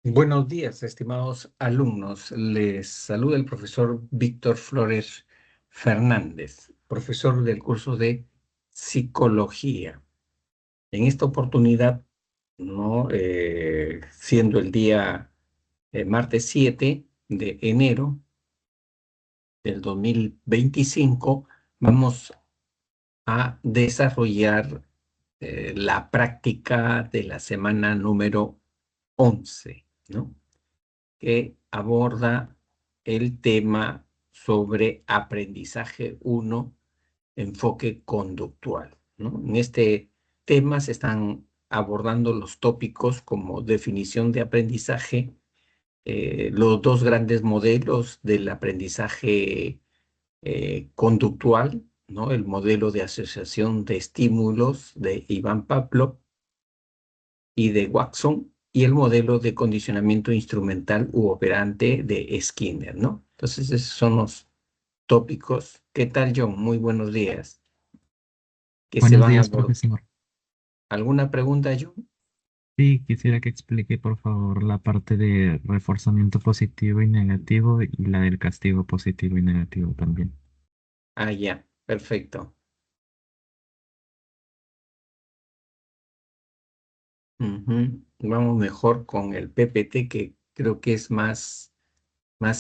Buenos días, estimados alumnos. Les saluda el profesor Víctor Flores Fernández, profesor del curso de Psicología. En esta oportunidad, ¿no? Siendo el día martes 7 de enero del 2025, vamos a desarrollar la práctica de la semana número 11, ¿no? Que aborda el tema sobre aprendizaje uno, enfoque conductual, ¿no? En este tema se están abordando los tópicos como definición de aprendizaje, los dos grandes modelos del aprendizaje conductual, ¿no? El modelo de asociación de estímulos de Ivan Pavlov y de Watson, y el modelo de condicionamiento instrumental u operante de Skinner, ¿no? Entonces, esos son los tópicos. ¿Qué tal, John? Muy buenos días. ¿Que se Buenos van a días, abordar? profesor. ¿Alguna pregunta, John? Sí, quisiera que explique, por favor, la parte de reforzamiento positivo y negativo y la del castigo positivo y negativo también. Ah, ya, perfecto. Ujú. Vamos mejor con el PPT, que creo que es más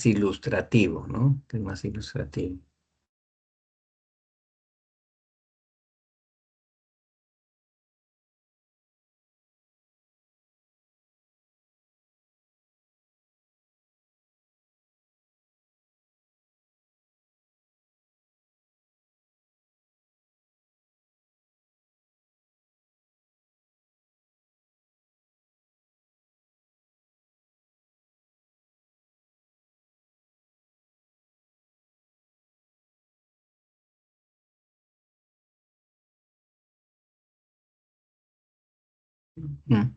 ilustrativo, ¿no? Que es más ilustrativo. Mm.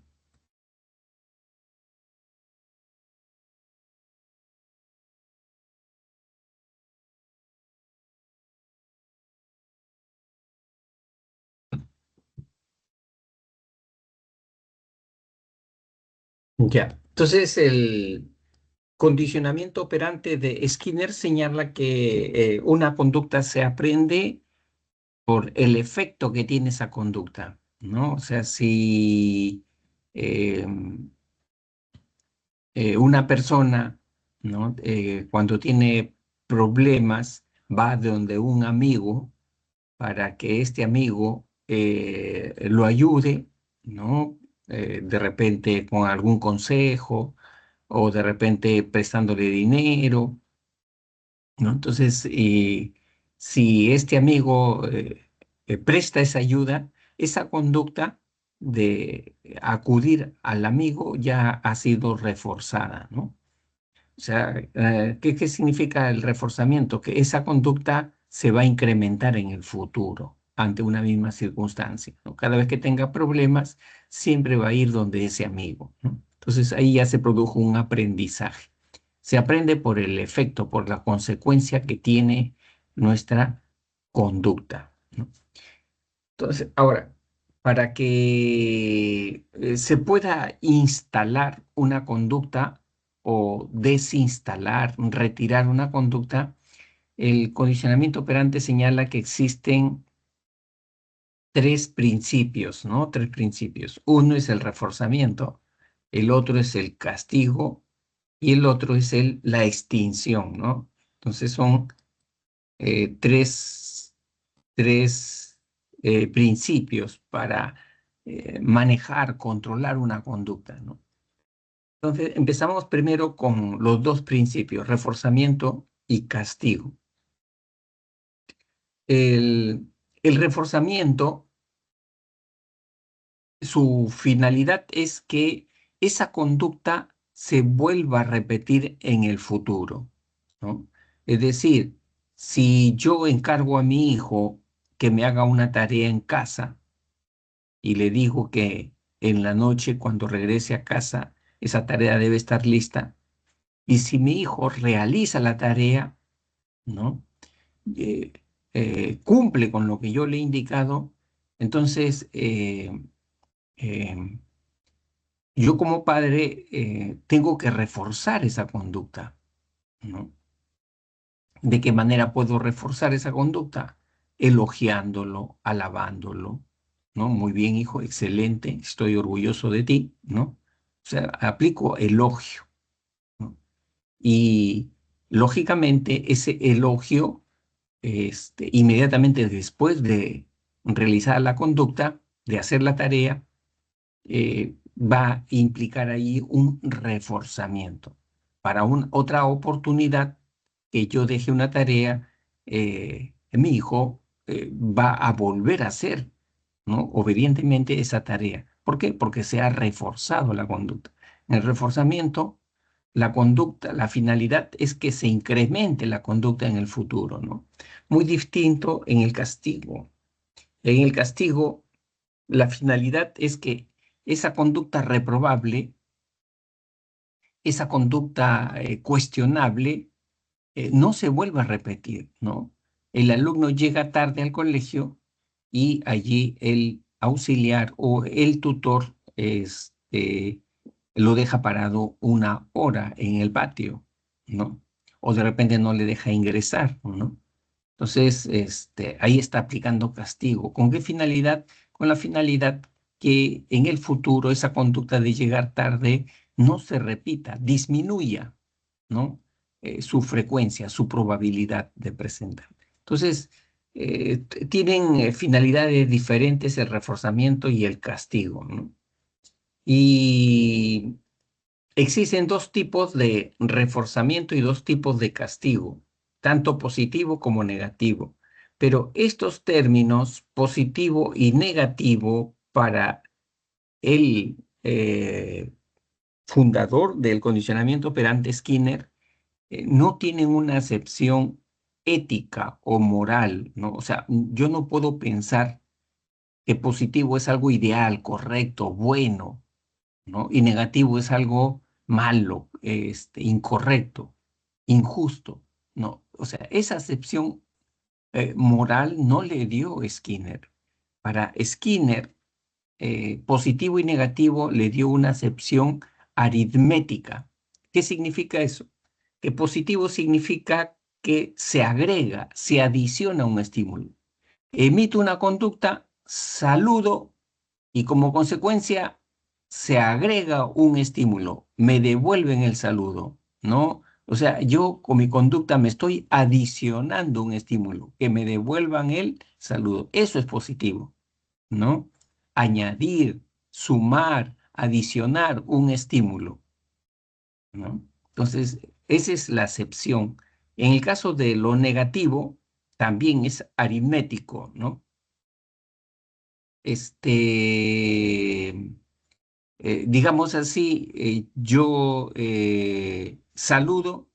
Ya. Entonces, el condicionamiento operante de Skinner señala que una conducta se aprende por el efecto que tiene esa conducta, ¿no? O sea, si eh, una persona, ¿no? Cuando tiene problemas va de donde un amigo para que este amigo lo ayude, ¿no? De repente con algún consejo o de repente prestándole dinero, ¿no? Entonces, si este amigo presta esa ayuda, esa conducta de acudir al amigo ya ha sido reforzada, ¿no? O sea, ¿qué significa el reforzamiento? Que esa conducta se va a incrementar en el futuro ante una misma circunstancia, ¿no? Cada vez que tenga problemas, siempre va a ir donde ese amigo, ¿no? Entonces ahí ya se produjo un aprendizaje. Se aprende por el efecto, por la consecuencia que tiene nuestra conducta, ¿no? Entonces, ahora, para que se pueda instalar una conducta o desinstalar, retirar una conducta, el condicionamiento operante señala que existen tres principios, ¿no? Tres principios. Uno es el reforzamiento, el otro es el castigo y el otro es la extinción, ¿no? Entonces son tres principios para manejar, controlar una conducta, ¿no? Entonces empezamos primero con los dos principios, reforzamiento y castigo. El reforzamiento, su finalidad es que esa conducta se vuelva a repetir en el futuro, ¿no? Es decir, si yo encargo a mi hijo que me haga una tarea en casa y le digo que en la noche cuando regrese a casa esa tarea debe estar lista, y si mi hijo realiza la tarea, ¿no? Eh, cumple con lo que yo le he indicado, entonces eh, yo como padre tengo que reforzar esa conducta, ¿no? ¿De qué manera puedo reforzar esa conducta? Elogiándolo, alabándolo, ¿no? Muy bien, hijo, excelente, estoy orgulloso de ti, ¿no? O sea, aplico elogio, ¿no? Y lógicamente ese elogio, inmediatamente después de realizar la conducta, de hacer la tarea, va a implicar ahí un reforzamiento. Para otra oportunidad que yo deje una tarea, mi hijo va a volver a hacer, ¿no? Obedientemente esa tarea. ¿Por qué? Porque se ha reforzado la conducta. En el reforzamiento, la conducta, la finalidad es que se incremente la conducta en el futuro, ¿no? Muy distinto en el castigo. En el castigo, la finalidad es que esa conducta reprobable, esa conducta cuestionable, no se vuelva a repetir, ¿no? El alumno llega tarde al colegio y allí el auxiliar o el tutor lo deja parado una hora en el patio, ¿no? O de repente no le deja ingresar, ¿no? Entonces, ahí está aplicando castigo. ¿Con qué finalidad? Con la finalidad que en el futuro esa conducta de llegar tarde no se repita, disminuya, ¿no? Su frecuencia, su probabilidad de presentar. Entonces, tienen finalidades diferentes el reforzamiento y el castigo, ¿no? Y existen dos tipos de reforzamiento y dos tipos de castigo, tanto positivo como negativo. Pero estos términos, positivo y negativo, para el fundador del condicionamiento operante Skinner, no tienen una acepción ética o moral, ¿no? O sea, yo no puedo pensar que positivo es algo ideal, correcto, bueno, ¿no? Y negativo es algo malo, incorrecto, injusto, ¿no? O sea, esa acepción moral no le dio Skinner. Para Skinner, positivo y negativo le dio una acepción aritmética. ¿Qué significa eso? Que positivo significa que se agrega, se adiciona un estímulo. Emito una conducta, saludo y como consecuencia se agrega un estímulo, me devuelven el saludo, ¿no? O sea, yo con mi conducta me estoy adicionando un estímulo, que me devuelvan el saludo. Eso es positivo, ¿no? Añadir, sumar, adicionar un estímulo, ¿no? Entonces, esa es la acepción. En el caso de lo negativo, también es aritmético, ¿no? Digamos así, yo saludo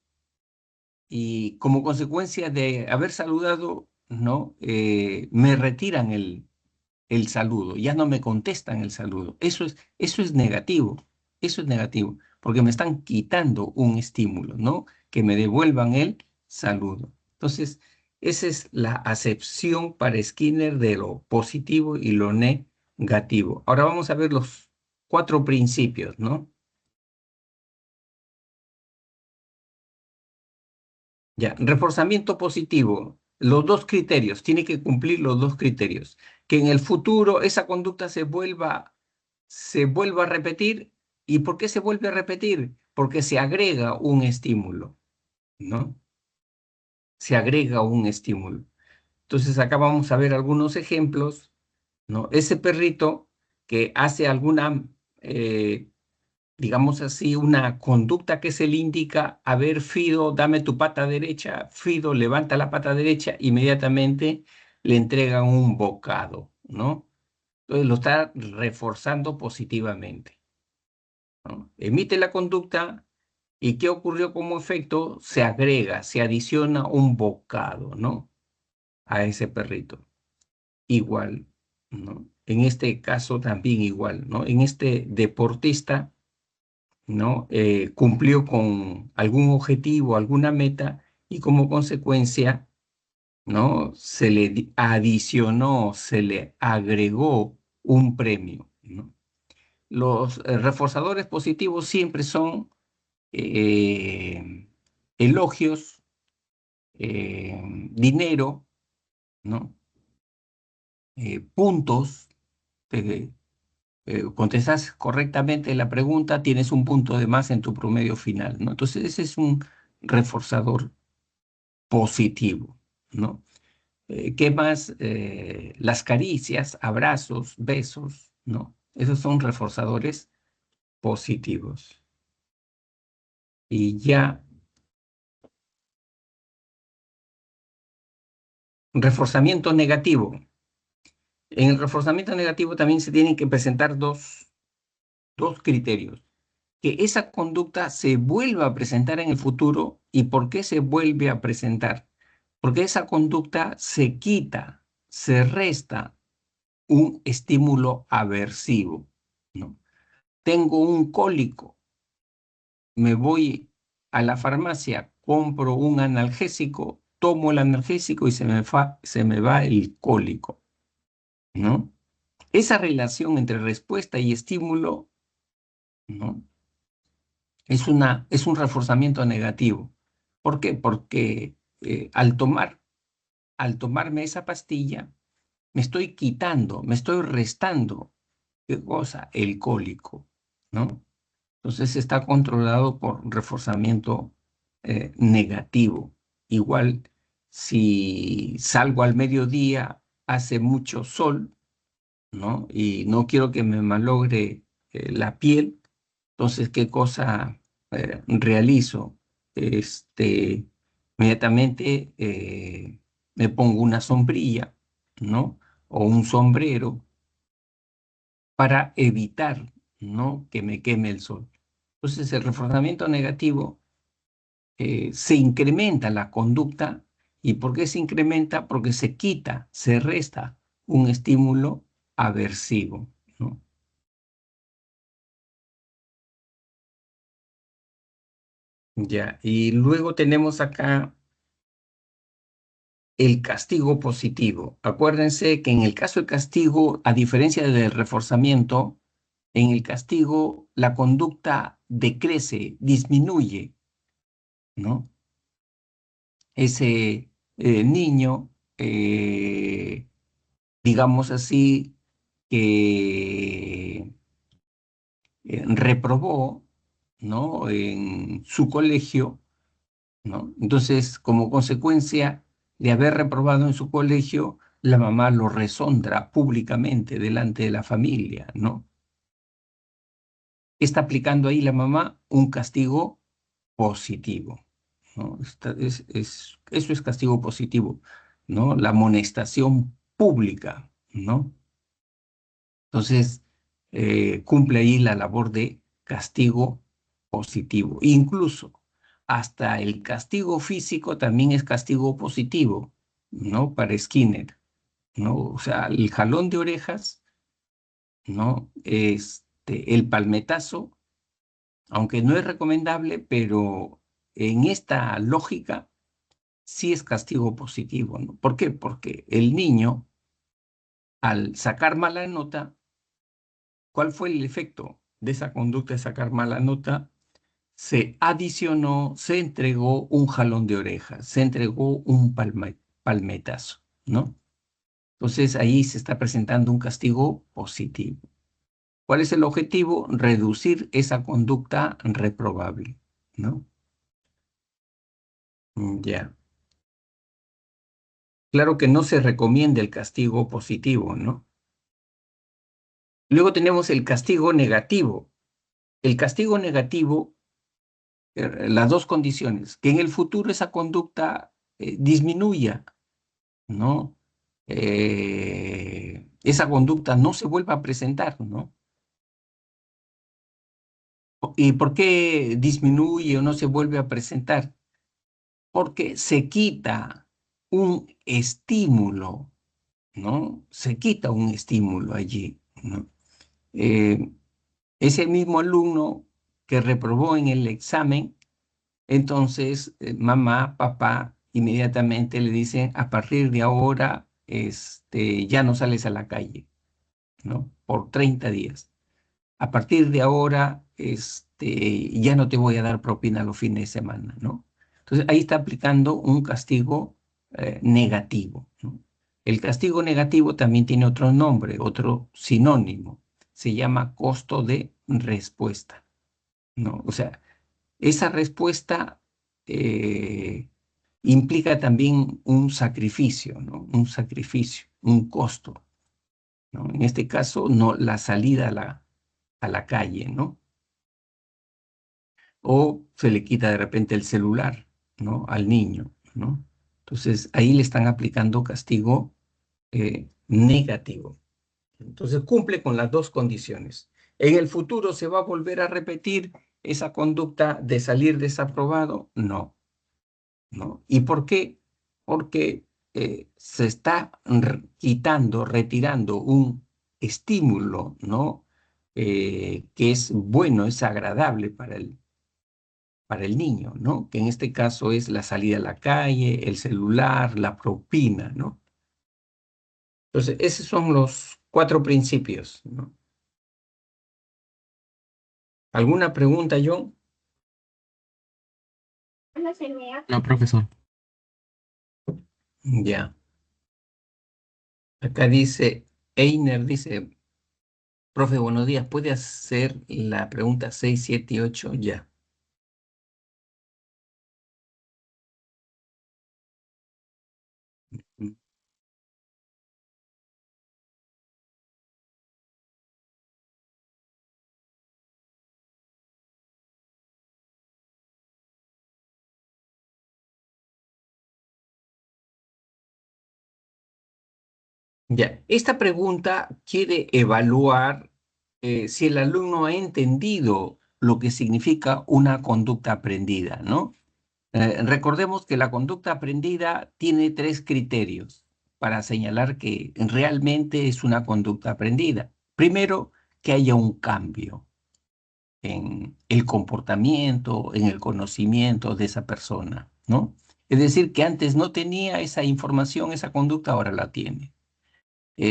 y como consecuencia de haber saludado, ¿no? Me retiran el saludo, ya no me contestan el saludo. Eso es negativo, eso es negativo, porque me están quitando un estímulo, ¿no? Que me devuelvan el saludo. Entonces, esa es la acepción para Skinner de lo positivo y lo negativo. Ahora vamos a ver los cuatro principios, ¿no? Ya, reforzamiento positivo. Los dos criterios, tiene que cumplir los dos criterios. Que en el futuro esa conducta se vuelva a repetir. ¿Y por qué se vuelve a repetir? Porque se agrega un estímulo, ¿no? Se agrega un estímulo. Entonces acá vamos a ver algunos ejemplos, ¿no? Ese perrito que hace alguna digamos así, una conducta que se le indica, a ver, Fido, dame tu pata derecha, Fido levanta la pata derecha, inmediatamente le entregan un bocado, ¿no? Entonces lo está reforzando positivamente, ¿no? Emite la conducta y ¿qué ocurrió como efecto? Se agrega, se adiciona un bocado, ¿no? A ese perrito. Igual, ¿no? En este caso también igual, ¿no? En este deportista, ¿no? Cumplió con algún objetivo, alguna meta y como consecuencia, ¿no? Se le adicionó, se le agregó un premio, ¿no? Los reforzadores positivos siempre son elogios, dinero, ¿no? Puntos. eh, Contestas correctamente la pregunta, tienes un punto de más en tu promedio final, ¿no? Entonces, ese es un reforzador positivo, ¿no? ¿Qué más? Las caricias, abrazos, besos, ¿no? Esos son reforzadores positivos. Y ya, reforzamiento negativo. En el reforzamiento negativo también se tienen que presentar dos criterios. Que esa conducta se vuelva a presentar en el futuro. ¿Y por qué se vuelve a presentar? Porque esa conducta se quita, se resta un estímulo aversivo, ¿no? Tengo un cólico, me voy a la farmacia, compro un analgésico, tomo el analgésico y se me va el cólico, ¿no? Esa relación entre respuesta y estímulo, ¿no? Es un reforzamiento negativo. ¿Por qué? Porque al tomarme esa pastilla, me estoy quitando, me estoy restando, ¿qué cosa? El cólico, ¿no? Entonces está controlado por reforzamiento negativo. Igual, si salgo al mediodía, hace mucho sol, ¿no? Y no quiero que me malogre la piel, entonces, ¿qué cosa realizo? Este, inmediatamente me pongo una sombrilla, ¿no? O un sombrero para evitar, ¿no? Que me queme el sol. Entonces, el reforzamiento negativo se incrementa la conducta. ¿Y por qué se incrementa? Porque se quita, se resta un estímulo aversivo, ¿no? Ya, y luego tenemos acá el castigo positivo. Acuérdense que en el caso del castigo, a diferencia del reforzamiento, en el castigo la conducta decrece, disminuye, ¿no? Ese niño, digamos así, que reprobó, ¿no? En su colegio, ¿no? Entonces, como consecuencia de haber reprobado en su colegio, la mamá lo resondra públicamente delante de la familia, ¿no? Está aplicando ahí la mamá un castigo positivo, ¿no? Eso es castigo positivo, ¿no? La amonestación pública, ¿no? Entonces, cumple ahí la labor de castigo positivo. Incluso hasta el castigo físico también es castigo positivo, ¿no? Para Skinner, ¿no? O sea, el jalón de orejas, ¿no? El palmetazo, aunque no es recomendable, pero en esta lógica sí es castigo positivo, ¿no? ¿Por qué? Porque el niño, al sacar mala nota, ¿cuál fue el efecto de esa conducta de sacar mala nota? Se adicionó, se entregó un jalón de orejas, se entregó un palmetazo, ¿no? Entonces ahí se está presentando un castigo positivo. ¿Cuál es el objetivo? Reducir esa conducta reprobable, ¿no? Ya. Claro que no se recomienda el castigo positivo, ¿no? Luego tenemos el castigo negativo. El castigo negativo, las dos condiciones, que en el futuro esa conducta disminuya, ¿no? Esa conducta no se vuelva a presentar, ¿no? ¿Y por qué disminuye o no se vuelve a presentar? Porque se quita un estímulo, ¿no? Se quita un estímulo allí, ¿no? Eh, Ese mismo alumno que reprobó en el examen, entonces mamá, papá inmediatamente le dicen, a partir de ahora, ya no sales a la calle, ¿no? Por 30 días. a partir de ahora ya no te voy a dar propina los fines de semana, ¿no? Entonces ahí está aplicando un castigo negativo, ¿no? El castigo negativo también tiene otro nombre, otro sinónimo. Se llama costo de respuesta, ¿no? O sea, esa respuesta implica también un sacrificio, ¿no? Un sacrificio, un costo, ¿no? En este caso, no la salida a la calle, ¿no? O se le quita de repente el celular, ¿no? Al niño, ¿no? Entonces, ahí le están aplicando castigo negativo. Entonces, cumple con las dos condiciones. ¿En el futuro se va a volver a repetir esa conducta de salir desaprobado? No, ¿no? ¿Y por qué? Porque se está quitando, retirando un estímulo, ¿no? Que es bueno, es agradable para el niño, ¿no? Que en este caso es la salida a la calle, el celular, la propina, ¿no? Entonces, esos son los cuatro principios, ¿no? ¿Alguna pregunta, John? No, profesor. Ya. Acá dice, Einer dice, profe, buenos días, ¿puede hacer la pregunta 6, 7 y 8? Ya. Ya, esta pregunta quiere evaluar si el alumno ha entendido lo que significa una conducta aprendida, ¿no? Recordemos que la conducta aprendida tiene tres criterios para señalar que realmente es una conducta aprendida. Primero, que haya un cambio en el comportamiento, en el conocimiento de esa persona, ¿no? Es decir, que antes no tenía esa información, esa conducta, ahora la tiene.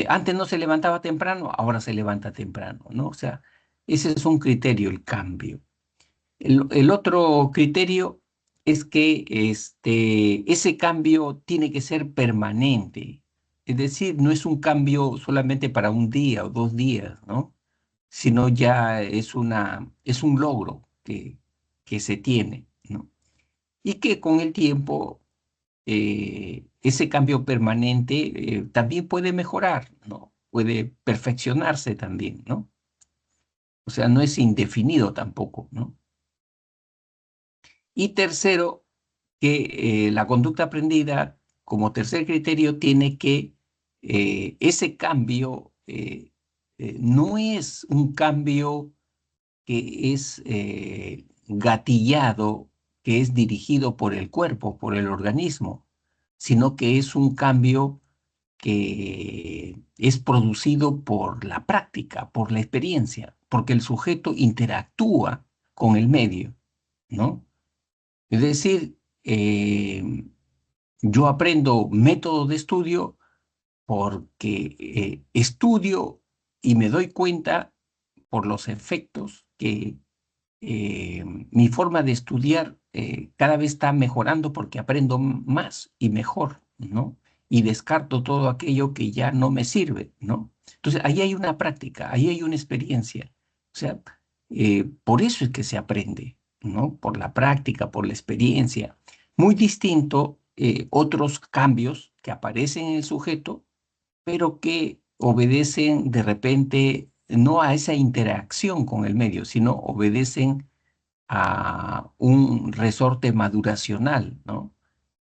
Antes no se levantaba temprano, ahora se levanta temprano, ¿no? O sea, ese es un criterio, el cambio. El otro criterio es que ese cambio tiene que ser permanente. Es decir, no es un cambio solamente para un día o 2 días, ¿no? Sino ya es un logro que se tiene, ¿no? Y que con el tiempo ese cambio permanente también puede mejorar, ¿no? Puede perfeccionarse también, ¿no? O sea, no es indefinido tampoco, ¿no? Y tercero, que la conducta aprendida, como tercer criterio, tiene que ese cambio no es un cambio que es gatillado, que es dirigido por el cuerpo, por el organismo, sino que es un cambio que es producido por la práctica, por la experiencia, porque el sujeto interactúa con el medio, ¿no? Es decir, yo aprendo método de estudio porque estudio y me doy cuenta por los efectos que mi forma de estudiar cada vez está mejorando porque aprendo más y mejor, ¿no? Y descarto todo aquello que ya no me sirve, ¿no? Entonces, ahí hay una práctica, ahí hay una experiencia. O sea, por eso es que se aprende, ¿no? Por la práctica, por la experiencia. Muy distinto otros cambios que aparecen en el sujeto, pero que obedecen de repente no a esa interacción con el medio, sino obedecen a un resorte maduracional, ¿no?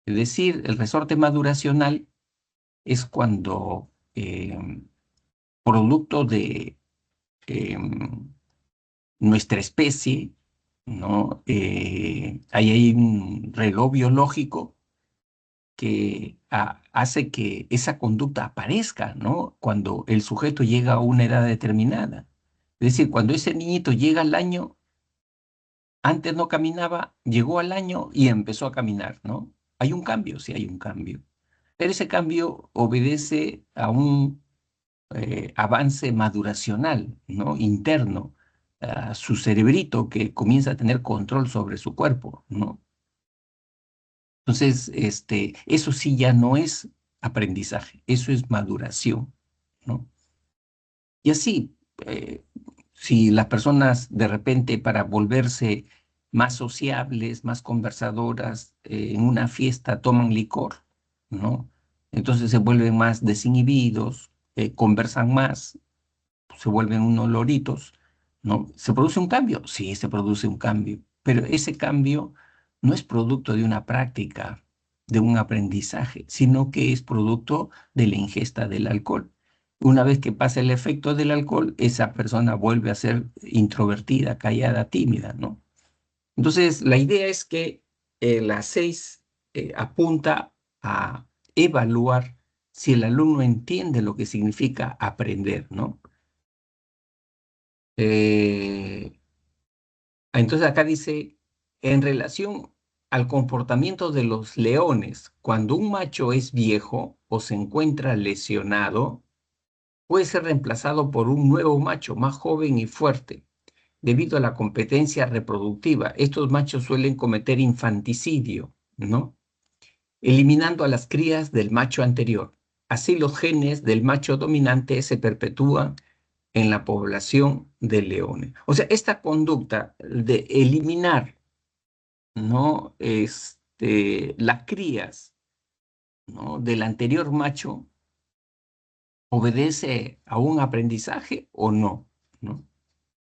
Es decir, el resorte maduracional es cuando, producto de eh, nuestra especie, ¿no? Ahí hay un reloj biológico que hace que esa conducta aparezca, ¿no? Cuando el sujeto llega a una edad determinada. Es decir, cuando ese niñito llega al año, antes no caminaba, llegó al año y empezó a caminar, ¿no? Hay un cambio, sí hay un cambio. Pero ese cambio obedece a un avance maduracional, ¿no? Interno. a su cerebrito que comienza a tener control sobre su cuerpo, ¿no? Entonces, eso sí ya no es aprendizaje, eso es maduración, ¿no? Y así, si las personas de repente para volverse más sociables, más conversadoras, en una fiesta toman licor, ¿no? Entonces se vuelven más desinhibidos, conversan más, se vuelven unos loritos, ¿no? ¿Se produce un cambio? Sí, se produce un cambio, pero ese cambio no es producto de una práctica, de un aprendizaje, sino que es producto de la ingesta del alcohol. Una vez que pasa el efecto del alcohol, esa persona vuelve a ser introvertida, callada, tímida, ¿no? Entonces, la idea es que la 6 apunta a evaluar si el alumno entiende lo que significa aprender, ¿no? Eh, entonces acá dice, en relación al comportamiento de los leones, cuando un macho es viejo o se encuentra lesionado, puede ser reemplazado por un nuevo macho más joven y fuerte. Debido a la competencia reproductiva, estos machos suelen cometer infanticidio, ¿no? Eliminando a las crías del macho anterior. Así los genes del macho dominante se perpetúan en la población de leones. O sea, esta conducta de eliminar, ¿no? Las crías, ¿no? del anterior macho, ¿obedece a un aprendizaje o no? ¿No?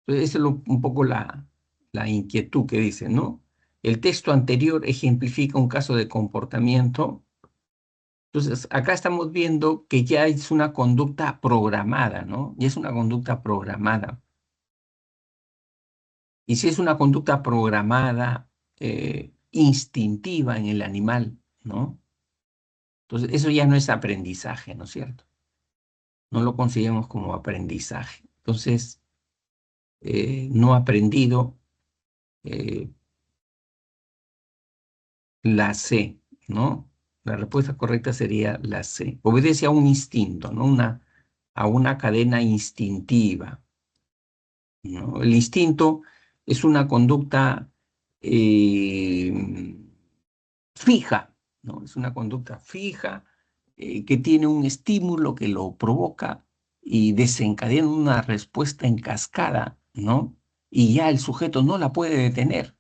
Entonces, esa es un poco la inquietud que dice, ¿no? El texto anterior ejemplifica un caso de comportamiento. Entonces, acá estamos viendo que ya es una conducta programada, ¿no? Ya es una conducta programada. Y si es una conducta programada, instintiva en el animal, ¿no? Entonces, eso ya no es aprendizaje, ¿no es cierto? No lo consideramos como aprendizaje. Entonces, no aprendido, eh, la C, ¿no? La respuesta correcta sería la C. Obedece a un instinto, ¿no? A una cadena instintiva, ¿no? El instinto es una conducta eh, fija, ¿no? Es una conducta fija que tiene un estímulo que lo provoca y desencadena una respuesta en cascada, ¿no? Y ya el sujeto no la puede detener,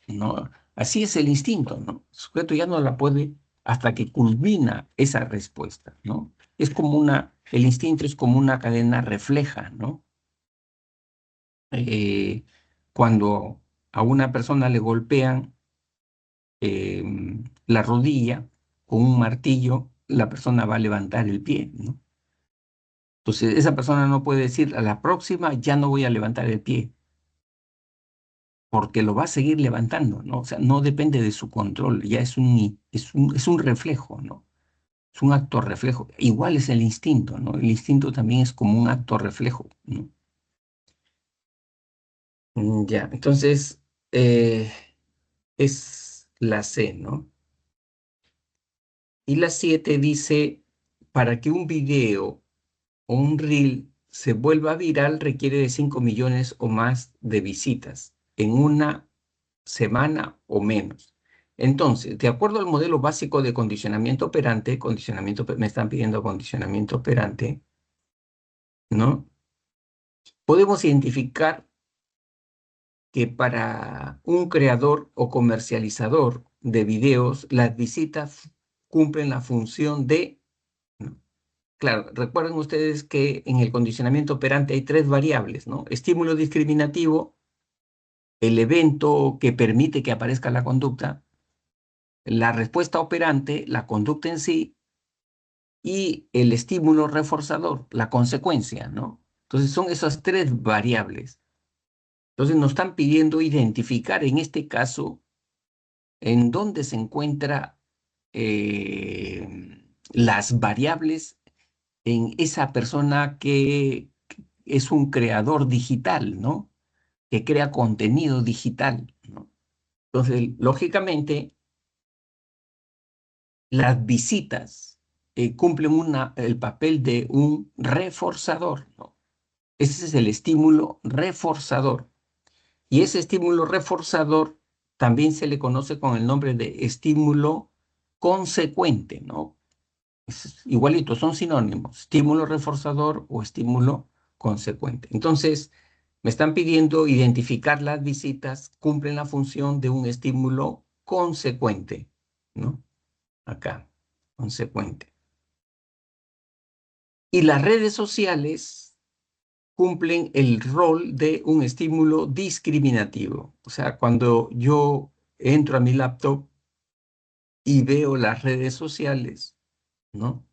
¿no? Así es el instinto, ¿no? El sujeto ya no la puede hasta que culmina esa respuesta, ¿no? Es como el instinto es como una cadena refleja, ¿no? Eh, Cuando a una persona le golpean eh, la rodilla con un martillo, la persona va a levantar el pie, ¿no? Entonces, esa persona no puede decir a la próxima ya no voy a levantar el pie, porque lo va a seguir levantando, ¿no? O sea, no depende de su control, ya es un reflejo, ¿no? Es un acto reflejo. Igual es el instinto, ¿no? El instinto también es como un acto reflejo, ¿no? Ya, entonces, es la C, ¿no? Y la 7 dice, para que un video o un reel se vuelva viral requiere de 5 millones o más de visitas en una semana o menos. Entonces, de acuerdo al modelo básico de condicionamiento operante, me están pidiendo condicionamiento operante, ¿no? Podemos identificar que para un creador o comercializador de videos, las visitas cumplen la función de, ¿no? Claro, recuerden ustedes que en el condicionamiento operante hay tres variables, ¿no? Estímulo discriminativo, el evento que permite que aparezca la conducta, la respuesta operante, la conducta en sí, y el estímulo reforzador, la consecuencia, ¿no? Entonces son esas tres variables. Entonces nos están pidiendo identificar en este caso en dónde se encuentra las variables en esa persona que es un creador digital, ¿no? Que crea contenido digital, ¿no? Entonces, lógicamente, las visitas cumplen el papel de un reforzador, ¿no? Ese es el estímulo reforzador. Y ese estímulo reforzador también se le conoce con el nombre de estímulo consecuente, ¿no? Es igualito, son sinónimos, estímulo reforzador o estímulo consecuente. Entonces, me están pidiendo identificar las visitas, cumplen la función de un estímulo consecuente, ¿no? Acá, consecuente. Y las redes sociales cumplen el rol de un estímulo discriminativo. O sea, cuando yo entro a mi laptop y veo las redes sociales, ¿no?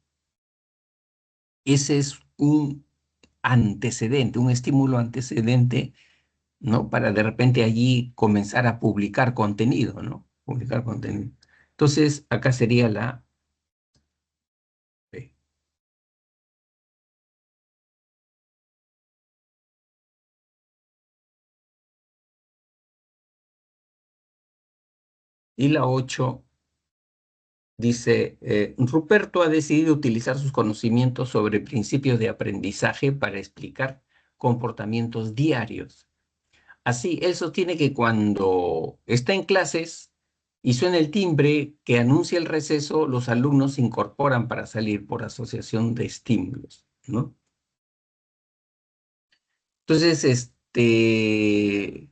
Ese es un antecedente, un estímulo antecedente, ¿no? Para de repente allí comenzar a publicar contenido, ¿no? Publicar contenido. Entonces, acá sería la B. Y la 8 dice, Ruperto ha decidido utilizar sus conocimientos sobre principios de aprendizaje para explicar comportamientos diarios. Así, él sostiene que cuando está en clases y suena el timbre que anuncia el receso, los alumnos se incorporan para salir por asociación de estímulos, ¿no? Entonces,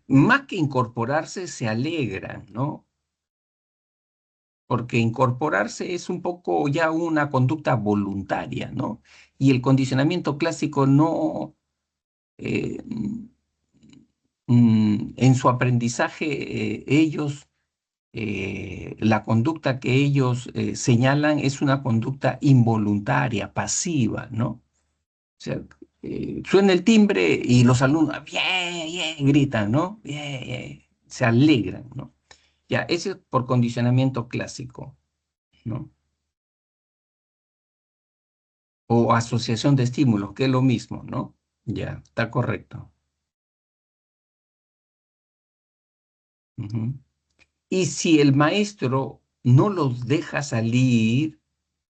más que incorporarse, se alegran, ¿no? Porque incorporarse es un poco ya una conducta voluntaria, ¿no? Y el condicionamiento clásico no, eh, en su aprendizaje, la conducta que ellos señalan es una conducta involuntaria, pasiva, ¿no? O sea, suena el timbre y los alumnos, bien, bien, gritan, ¿no? Bien, bien, se alegran, ¿no? Ya, ese es por condicionamiento clásico, ¿no? O asociación de estímulos, que es lo mismo, ¿no? Ya, está correcto. Ujú. Y si el maestro no los deja salir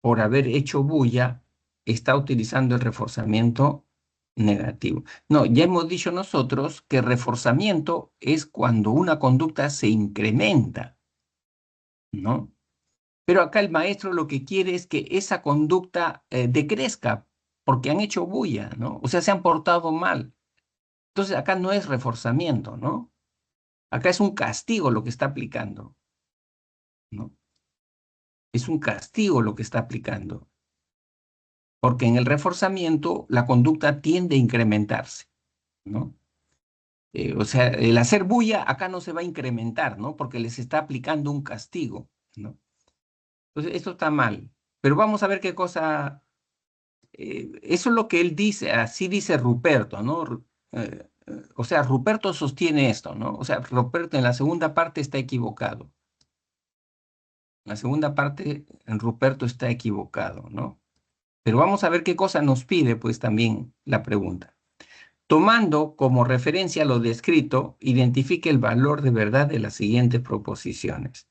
por haber hecho bulla, está utilizando el reforzamiento negativo. No, ya hemos dicho nosotros que reforzamiento es cuando una conducta se incrementa, ¿no? Pero acá el maestro lo que quiere es que esa conducta decrezca porque han hecho bulla, ¿no? O sea, se han portado mal. Entonces acá no es reforzamiento, ¿no? Acá es un castigo lo que está aplicando, ¿no? Es un castigo lo que está aplicando, porque en el reforzamiento la conducta tiende a incrementarse, ¿no? O sea, el hacer bulla acá no se va a incrementar, ¿no? Porque les está aplicando un castigo, ¿no? Entonces, esto está mal. Pero vamos a ver qué cosa, eso es lo que él dice, así dice Ruperto, ¿no? O sea, Ruperto sostiene esto, ¿no? O sea, Ruperto en la segunda parte está equivocado. La segunda parte, Ruperto está equivocado, ¿no? Pero vamos a ver qué cosa nos pide, pues también la pregunta. Tomando como referencia lo descrito, identifique el valor de verdad de las siguientes proposiciones.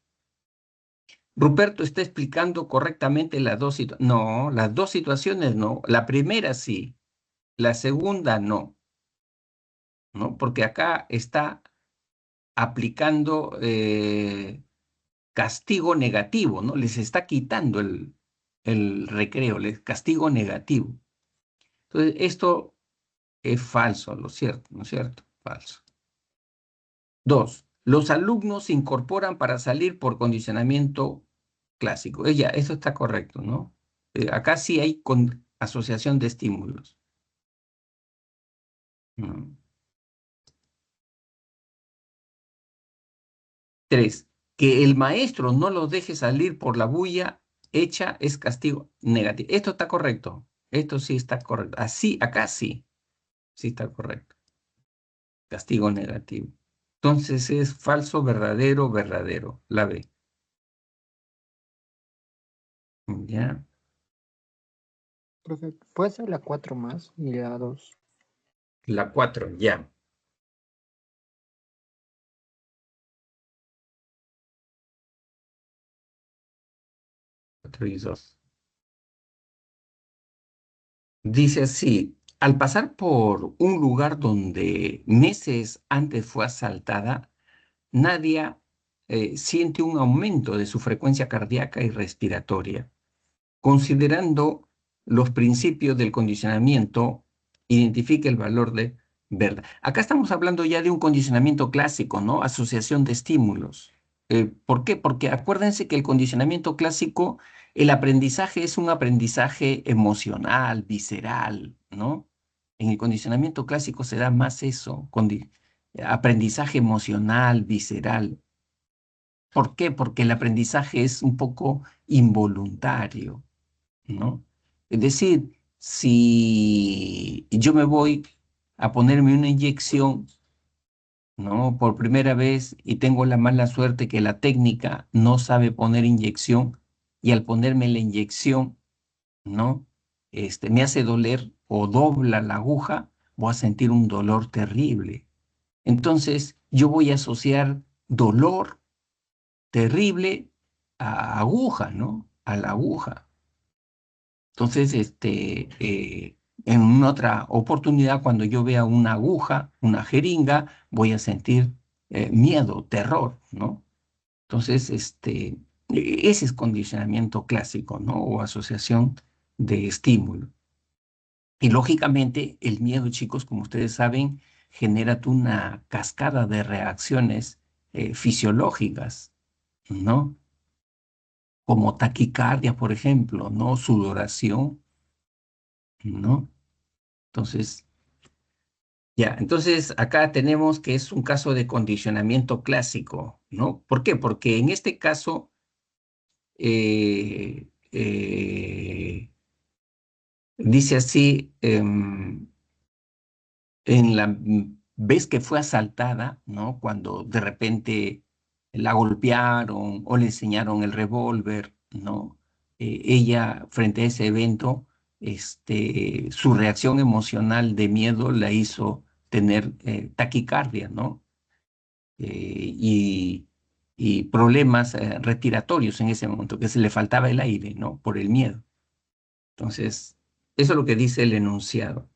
Ruperto está explicando correctamente las dos situaciones. No, las dos situaciones no. La primera sí, la segunda no, ¿no? Porque acá está aplicando castigo negativo, ¿no? Les está quitando el recreo, les castigo negativo. Entonces, esto es falso, ¿no es cierto? ¿No es cierto? Falso. Dos, los alumnos se incorporan para salir por condicionamiento clásico. Ya, eso está correcto, ¿no? Acá sí hay asociación de estímulos. Mm. Tres, que el maestro no los deje salir por la bulla hecha es castigo negativo. Esto está correcto. Esto sí está correcto. Así, acá sí, sí está correcto. Castigo negativo. Entonces es falso, verdadero, verdadero. La B. Ya. Profe, ¿puede ser la 4 más y la 2? La 4, ya. 4 y 2. Dice así, al pasar por un lugar donde meses antes fue asaltada, Nadia siente un aumento de su frecuencia cardíaca y respiratoria. Considerando los principios del condicionamiento, identifica el valor de verdad. Acá estamos hablando ya de un condicionamiento clásico, ¿no? Asociación de estímulos. ¿Por qué? Porque acuérdense que el condicionamiento clásico, el aprendizaje es un aprendizaje emocional, visceral, ¿no? En el condicionamiento clásico se da más eso, aprendizaje emocional, visceral. ¿Por qué? Porque el aprendizaje es un poco involuntario, ¿no? Es decir, si yo me voy a ponerme una inyección, ¿no? Por primera vez y tengo la mala suerte que la técnica no sabe poner inyección y al ponerme la inyección, ¿no? Me hace doler o dobla la aguja, voy a sentir un dolor terrible. Entonces, yo voy a asociar dolor terrible a aguja, ¿no? A la aguja. Entonces, en otra oportunidad, cuando yo vea una aguja, una jeringa, voy a sentir miedo, terror, ¿no? Entonces, ese es condicionamiento clásico, ¿no? O asociación de estímulo. Y lógicamente, el miedo, chicos, como ustedes saben, genera una cascada de reacciones fisiológicas, ¿no? Como taquicardia, por ejemplo, ¿no? Sudoración, ¿no? Entonces, ya, entonces acá tenemos que es un caso de condicionamiento clásico, ¿no? ¿Por qué? Porque en este caso, eh, dice así, en la vez que fue asaltada, ¿no? Cuando de repente la golpearon o le enseñaron el revólver, ¿no? Ella, frente a ese evento, su reacción emocional de miedo la hizo tener taquicardia, ¿no? Y, y problemas respiratorios en ese momento, que se le faltaba el aire, ¿no? Por el miedo. Entonces, eso es lo que dice el enunciado.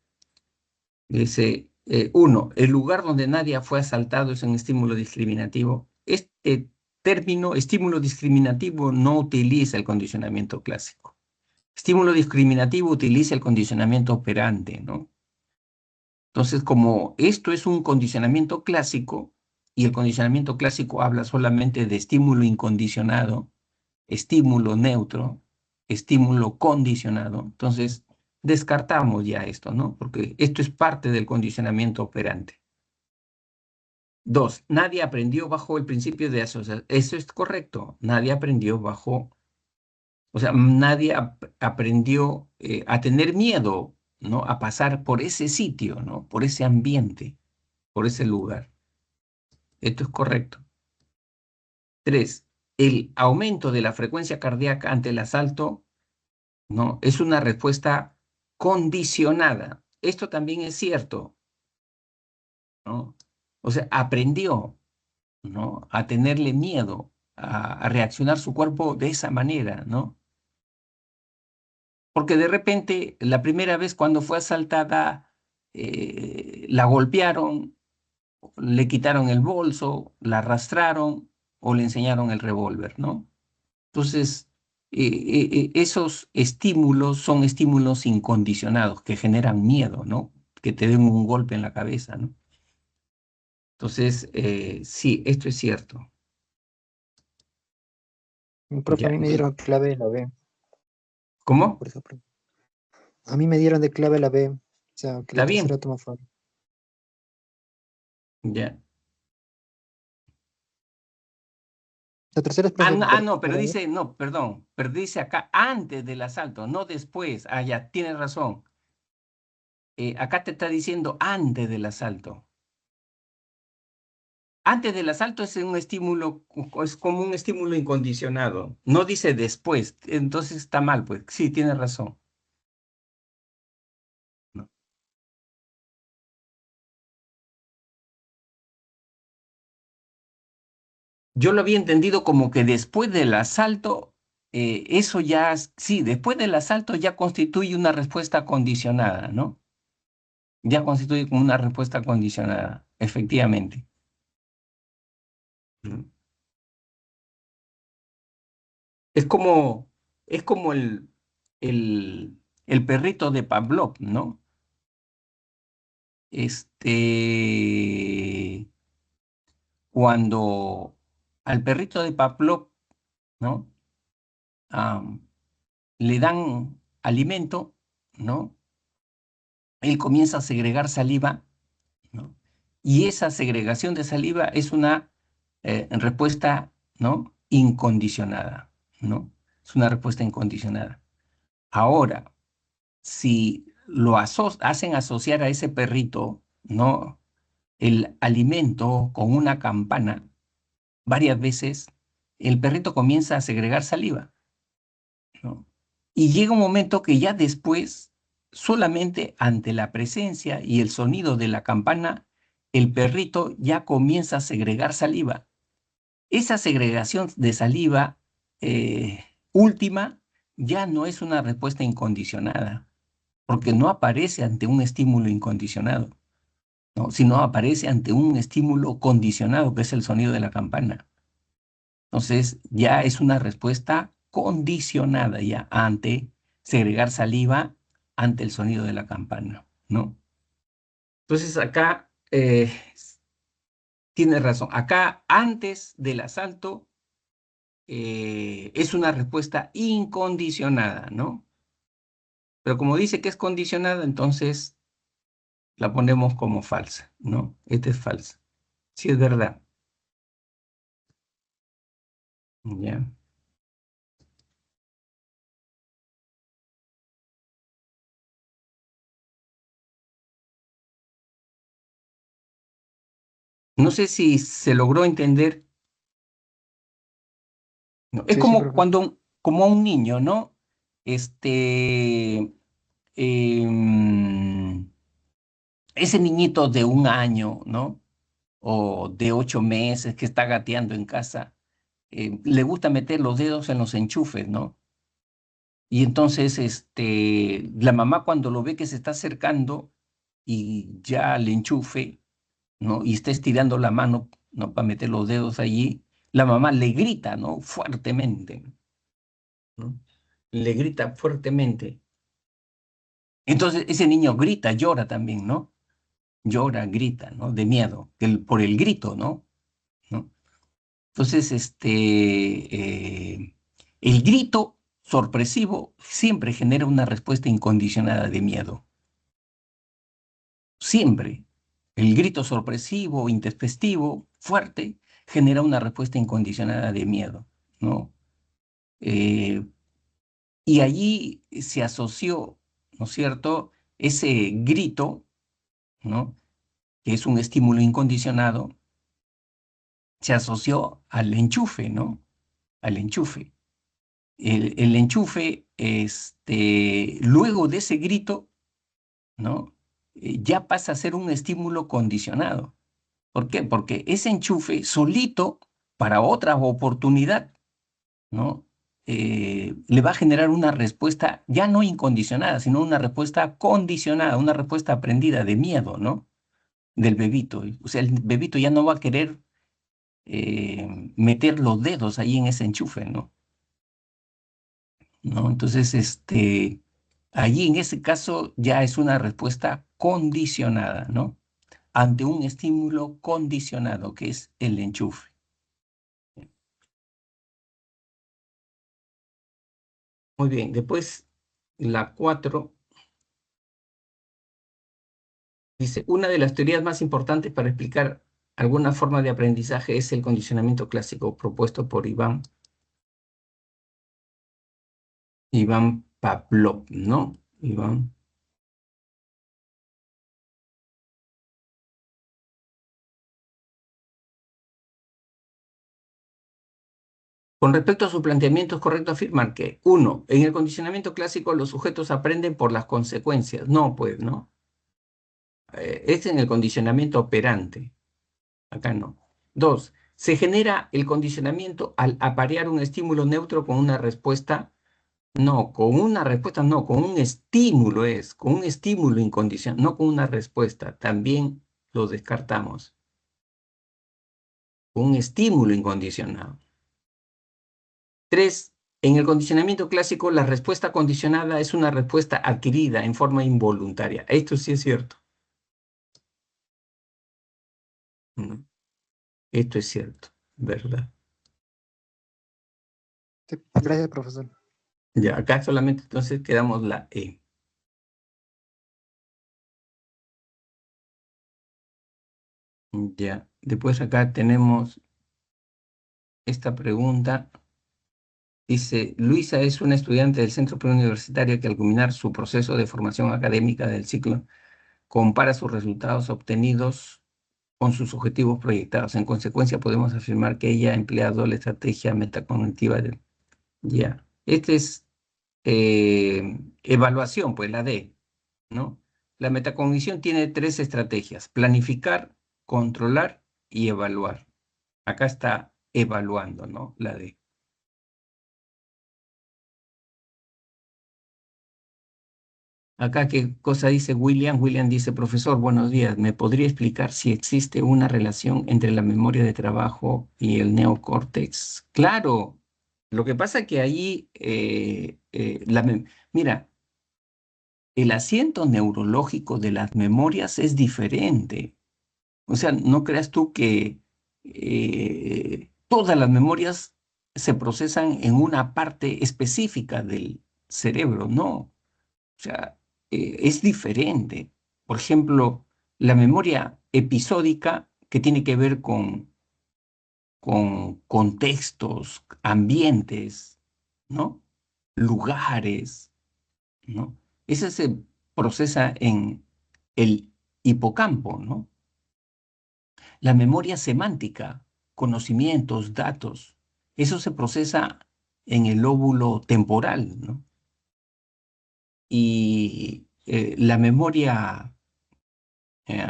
Dice, uno, el lugar donde nadie fue asaltado es un estímulo discriminativo. Este término, estímulo discriminativo, no utiliza el condicionamiento clásico. Estímulo discriminativo utiliza el condicionamiento operante, ¿no? Entonces, como esto es un condicionamiento clásico, y el condicionamiento clásico habla solamente de estímulo incondicionado, estímulo neutro, estímulo condicionado, entonces descartamos ya esto, ¿no? Porque esto es parte del condicionamiento operante. Dos, nadie aprendió bajo el principio de asociación. Eso es correcto, nadie aprendió bajo, o sea, nadie aprendió a tener miedo, ¿no? A pasar por ese sitio, ¿no? Por ese ambiente, por ese lugar. Esto es correcto. Tres, el aumento de la frecuencia cardíaca ante el asalto, ¿no? Es una respuesta condicionada. Esto también es cierto, ¿no? O sea, aprendió, ¿no? A tenerle miedo, a reaccionar su cuerpo de esa manera, ¿no? Porque de repente, la primera vez cuando fue asaltada, la golpearon, le quitaron el bolso, la arrastraron o le enseñaron el revólver, ¿no? Entonces, esos estímulos son estímulos incondicionados que generan miedo, ¿no? Que te den un golpe en la cabeza, ¿no? Entonces, sí, esto es cierto. Profe, a Ya, mí me dieron clave de la B, ¿cómo? por ejemplo. A mí me dieron de clave la B, o sea, que la Está bien, tercera toma fue. ya. La tercera es, profe, No, pero para ver. dice, no, perdón, pero dice acá antes del asalto, no después. Ah, ya, tienes razón. Acá te está diciendo antes del asalto. Antes del asalto es un estímulo, es como un estímulo incondicionado. No dice después, entonces está mal, pues. Sí, tienes razón. ¿No? Yo lo había entendido como que después del asalto, eso ya, sí, después del asalto ya constituye una respuesta condicionada, ¿no? ya constituye como una respuesta condicionada, efectivamente. Mm. Es como, es como el, el perrito de Pavlov, ¿no? Cuando al perrito de Pavlov, ¿no? Am, le dan alimento, ¿no? Él comienza a segregar saliva, ¿no? Y esa segregación de saliva es una respuesta, ¿no? Incondicionada, ¿no? Es una respuesta incondicionada. Ahora, si hacen asociar a ese perrito, ¿no? El alimento con una campana, varias veces el perrito comienza a segregar saliva, ¿no? Y llega un momento que ya después, solamente ante la presencia y el sonido de la campana, el perrito ya comienza a segregar saliva. Esa segregación de saliva última ya no es una respuesta incondicionada, porque no aparece ante un estímulo incondicionado, ¿no? Sino aparece ante un estímulo condicionado, que es el sonido de la campana. Entonces, ya es una respuesta condicionada ya ante segregar saliva ante el sonido de la campana, ¿no? Entonces, acá tiene razón. Acá, antes del asalto, es una respuesta incondicionada, ¿no? Pero como dice que es condicionada, entonces la ponemos como falsa, ¿no? Esta es falsa. Sí, es verdad. Ya. No sé si se logró entender. ¿No? Es Sí, sí, como profe. cuando, como un niño, ¿no? Este, em, ese niñito de 1 año, ¿no? O de 8 meses que está gateando en casa, le gusta meter los dedos en los enchufes, ¿no? Y entonces, la mamá cuando lo ve que se está acercando y ya al enchufe, ¿no? Y está estirando la mano, ¿no? Para meter los dedos allí, la mamá le grita, ¿no? Fuertemente, ¿no? Le grita fuertemente. Entonces ese niño grita, llora también, ¿no? Llora, grita, ¿no? De miedo, por el grito, ¿no? ¿No? Entonces, el grito sorpresivo siempre genera una respuesta incondicionada de miedo. Siempre. El grito sorpresivo, intempestivo, fuerte, genera una respuesta incondicionada de miedo, ¿no? Eh, y allí se asoció, ¿no es cierto?, ese grito, ¿no?, que es un estímulo incondicionado, se asoció al enchufe, ¿no? Al enchufe. El enchufe, luego de ese grito, ¿no? Ya pasa a ser un estímulo condicionado. ¿Por qué? Porque ese enchufe solito, para otra oportunidad, ¿no? Le va a generar una respuesta ya no incondicionada, sino una respuesta condicionada, una respuesta aprendida de miedo, ¿no? Del bebito. O sea, el bebito ya no va a querer meter los dedos ahí en ese enchufe, ¿no? ¿No? Entonces, allí en ese caso ya es una respuesta condicionada, ¿no? Ante un estímulo condicionado, que es el enchufe. Muy bien, después la 4 dice, una de las teorías más importantes para explicar alguna forma de aprendizaje es el condicionamiento clásico propuesto por Iván Pavlov, ¿no? Iván. Con respecto a su planteamiento, es correcto afirmar que, uno, en el condicionamiento clásico los sujetos aprenden por las consecuencias. No, pues, ¿no? Es en el condicionamiento operante. Acá no. Dos, se genera el condicionamiento al aparear un estímulo neutro con una respuesta No, con una respuesta no, con un estímulo es, con un estímulo incondicional, no con una respuesta. También lo descartamos. Con un estímulo incondicionado. Tres, en el condicionamiento clásico, la respuesta condicionada es una respuesta adquirida en forma involuntaria. Esto sí es cierto. ¿No? Esto es cierto, ¿verdad? Sí, gracias, profesor. Ya, acá solamente entonces quedamos la E. Ya, después acá tenemos esta pregunta. Dice, Luisa es una estudiante del Centro Preuniversitario que al culminar su proceso de formación académica del ciclo, compara sus resultados obtenidos con sus objetivos proyectados. En consecuencia, podemos afirmar que ella ha empleado la estrategia metacognitiva del... Ya, este es evaluación, pues la D, ¿no? La metacognición tiene tres estrategias: planificar, controlar y evaluar. Acá está evaluando, ¿no? La D. Acá, ¿qué cosa dice William? William dice, profesor, buenos días. ¿Me podría explicar si existe una relación entre la memoria de trabajo y el neocórtex? Claro. Lo que pasa es que ahí, mira, el asiento neurológico de las memorias es diferente. O sea, no creas tú que todas las memorias se procesan en una parte específica del cerebro, no. O sea, es diferente. Por ejemplo, la memoria episódica que tiene que ver con contextos, ambientes, ¿no? Lugares, ¿no? Ese se procesa en el hipocampo, ¿no? La memoria semántica, conocimientos, datos, eso se procesa en el lóbulo temporal, ¿no? Y la memoria eh,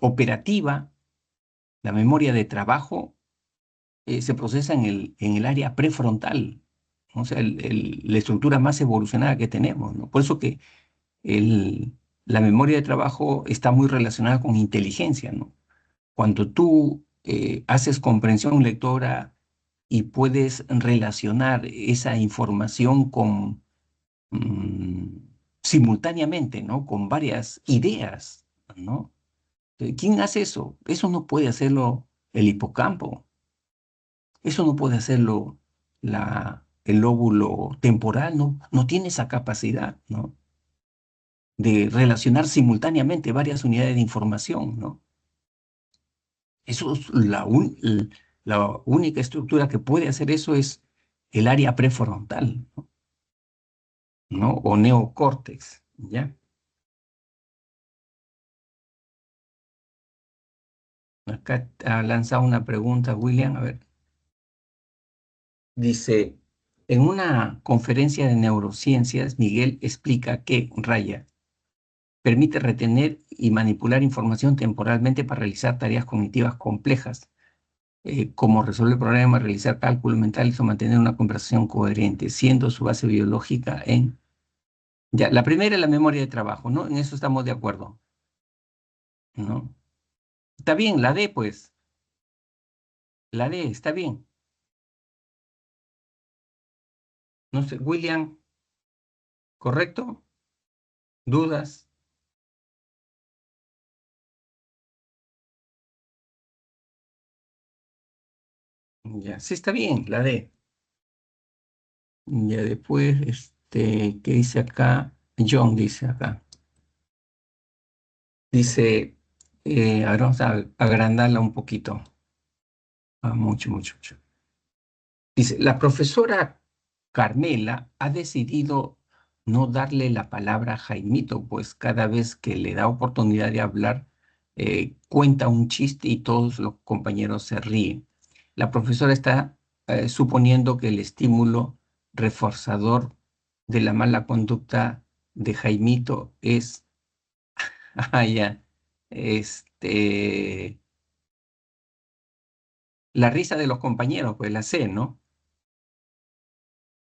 operativa, la memoria de trabajo, se procesa en el área prefrontal, ¿no? O sea, la estructura más evolucionada que tenemos, ¿no? Por eso que el- la memoria de trabajo está muy relacionada con inteligencia, ¿no? Cuando tú haces comprensión lectora y puedes relacionar esa información con mm, simultáneamente, ¿no? Con varias ideas, ¿no? ¿Quién hace eso? Eso no puede hacerlo el hipocampo. Eso no puede hacerlo el lóbulo temporal, ¿no? No tiene esa capacidad, ¿no? De relacionar simultáneamente varias unidades de información, ¿no? Eso es la única estructura que puede hacer eso es el área prefrontal, ¿no? O neocórtex, ¿ya? Acá ha lanzado una pregunta, William, a ver. Dice, en una conferencia de neurociencias, Miguel explica que, raya, permite retener y manipular información temporalmente para realizar tareas cognitivas complejas, como resolver problemas, realizar cálculos mentales o mantener una conversación coherente, siendo su base biológica en... Ya, la primera es la memoria de trabajo, ¿no? En eso estamos de acuerdo, ¿no? Está bien, la D, pues, la D, está bien. No sé, William, ¿correcto? ¿Dudas? Ya, sí, está bien, la D. Ya después, ¿qué dice acá? John dice acá. Dice, a ver, vamos a agrandarla un poquito. Ah, mucho, mucho, mucho. Dice, la profesora Carmela ha decidido no darle la palabra a Jaimito, pues cada vez que le da oportunidad de hablar, cuenta un chiste y todos los compañeros se ríen. La profesora está suponiendo que el estímulo reforzador de la mala conducta de Jaimito es, ah, ya, la risa de los compañeros, pues la C, ¿no?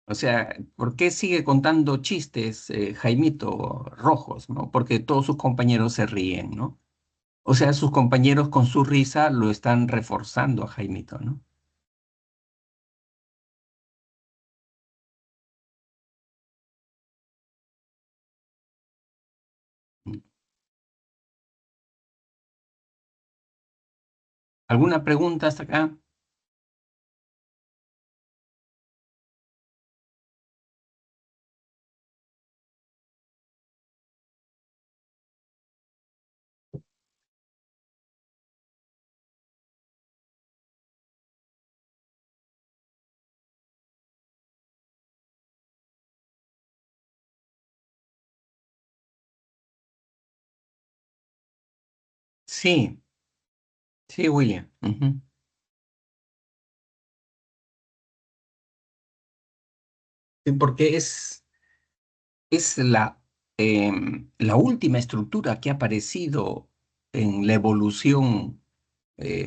O sea, ¿por qué sigue contando chistes, Jaimito, rojos, ¿no? Porque todos sus compañeros se ríen, ¿no? O sea, sus compañeros con su risa lo están reforzando a Jaimito, ¿no? ¿Alguna pregunta hasta acá? Sí, sí, William. Ujú. Sí, porque es la última estructura que ha aparecido en la evolución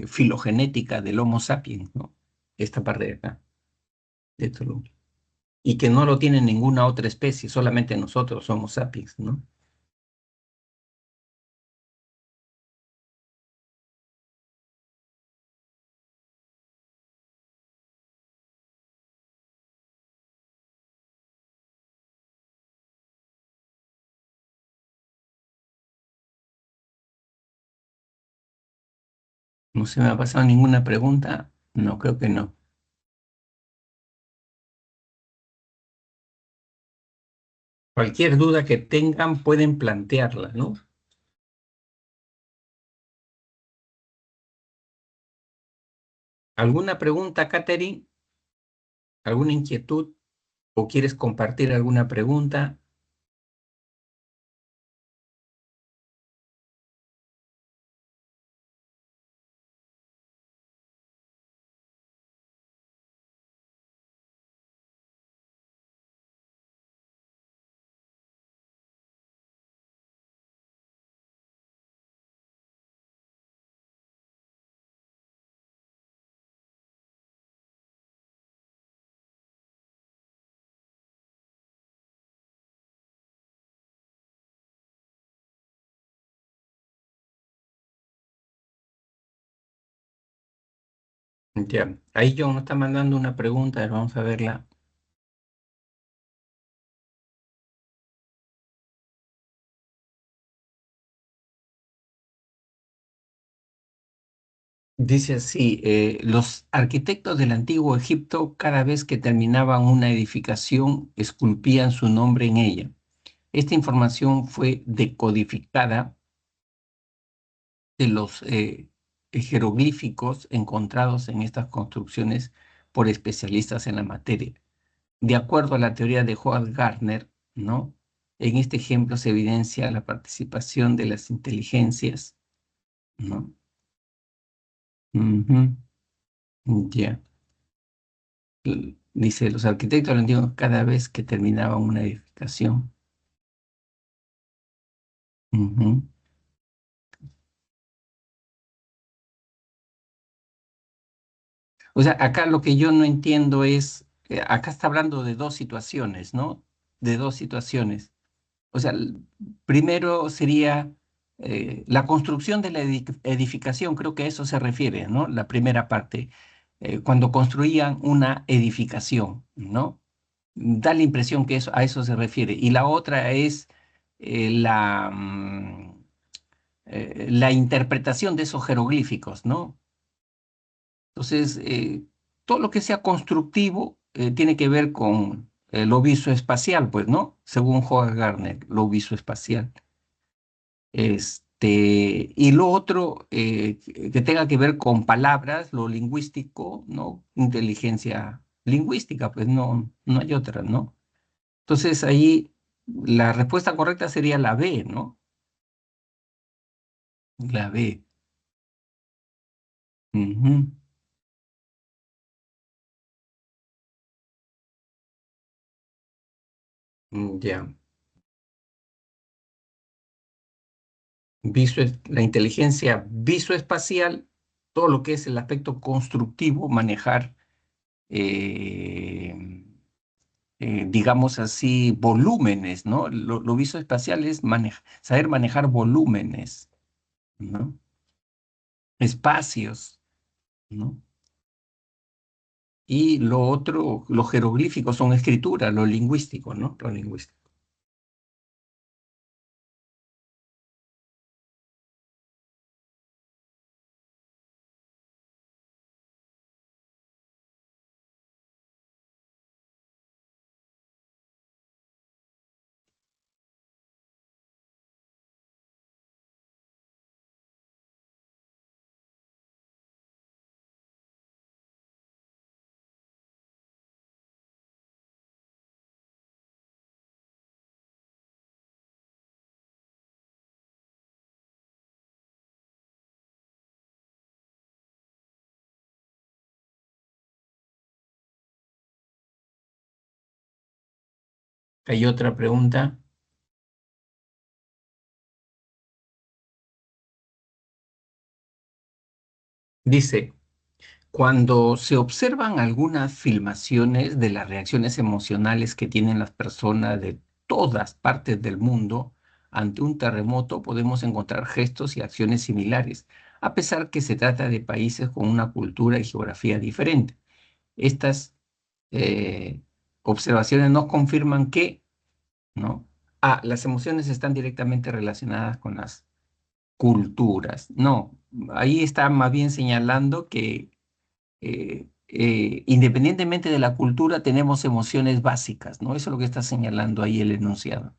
filogenética del Homo sapiens, ¿no? Esta parte de acá, de esto y que no lo tiene ninguna otra especie, solamente nosotros somos sapiens, ¿no? No se me ha pasado ninguna pregunta, no creo que no. Cualquier duda que tengan pueden plantearla, ¿no? ¿Alguna pregunta, Katherine? ¿Alguna inquietud? ¿O quieres compartir alguna pregunta? Ya. Ahí John nos está mandando una pregunta, a ver, vamos a verla. Dice así, los arquitectos del antiguo Egipto, cada vez que terminaban una edificación, esculpían su nombre en ella. Esta información fue decodificada de los jeroglíficos encontrados en estas construcciones por especialistas en la materia. De acuerdo a la teoría de Howard Gardner, ¿no? En este ejemplo se evidencia la participación de las inteligencias, ¿no? Ujú. Ya. Dice, los arquitectos lo antiguos cada vez que terminaban una edificación. Ujú. O sea, acá lo que yo no entiendo es, acá está hablando de dos situaciones, ¿no? De dos situaciones. O sea, primero sería la construcción de la edificación, creo que a eso se refiere, ¿no? La primera parte, cuando construían una edificación, ¿no? Da la impresión que a eso se refiere. Y la otra es la interpretación de esos jeroglíficos, ¿no? Entonces, todo lo que sea constructivo tiene que ver con lo visoespacial, pues, ¿no? Según Howard Gardner, lo visoespacial. Y lo otro que tenga que ver con palabras, lo lingüístico, ¿no? Inteligencia lingüística, pues no hay otra, ¿no? Entonces ahí la respuesta correcta sería la B, ¿no? La B. Ujú. Ya. La inteligencia visoespacial, todo lo que es el aspecto constructivo, manejar eh, digamos así, volúmenes, ¿no? Lo visoespacial es saber manejar volúmenes, ¿no? Espacios, ¿no? Y lo otro, los jeroglíficos son escritura, lo lingüístico, ¿no? Lo lingüístico. Hay otra pregunta. Dice, cuando se observan algunas filmaciones de las reacciones emocionales que tienen las personas de todas partes del mundo ante un terremoto, podemos encontrar gestos y acciones similares, a pesar que se trata de países con una cultura y geografía diferente. Estas eh, observaciones nos confirman que, ¿no? Las emociones están directamente relacionadas con las culturas. No, ahí está más bien señalando que independientemente de la cultura, tenemos emociones básicas, ¿no? Eso es lo que está señalando ahí el enunciado.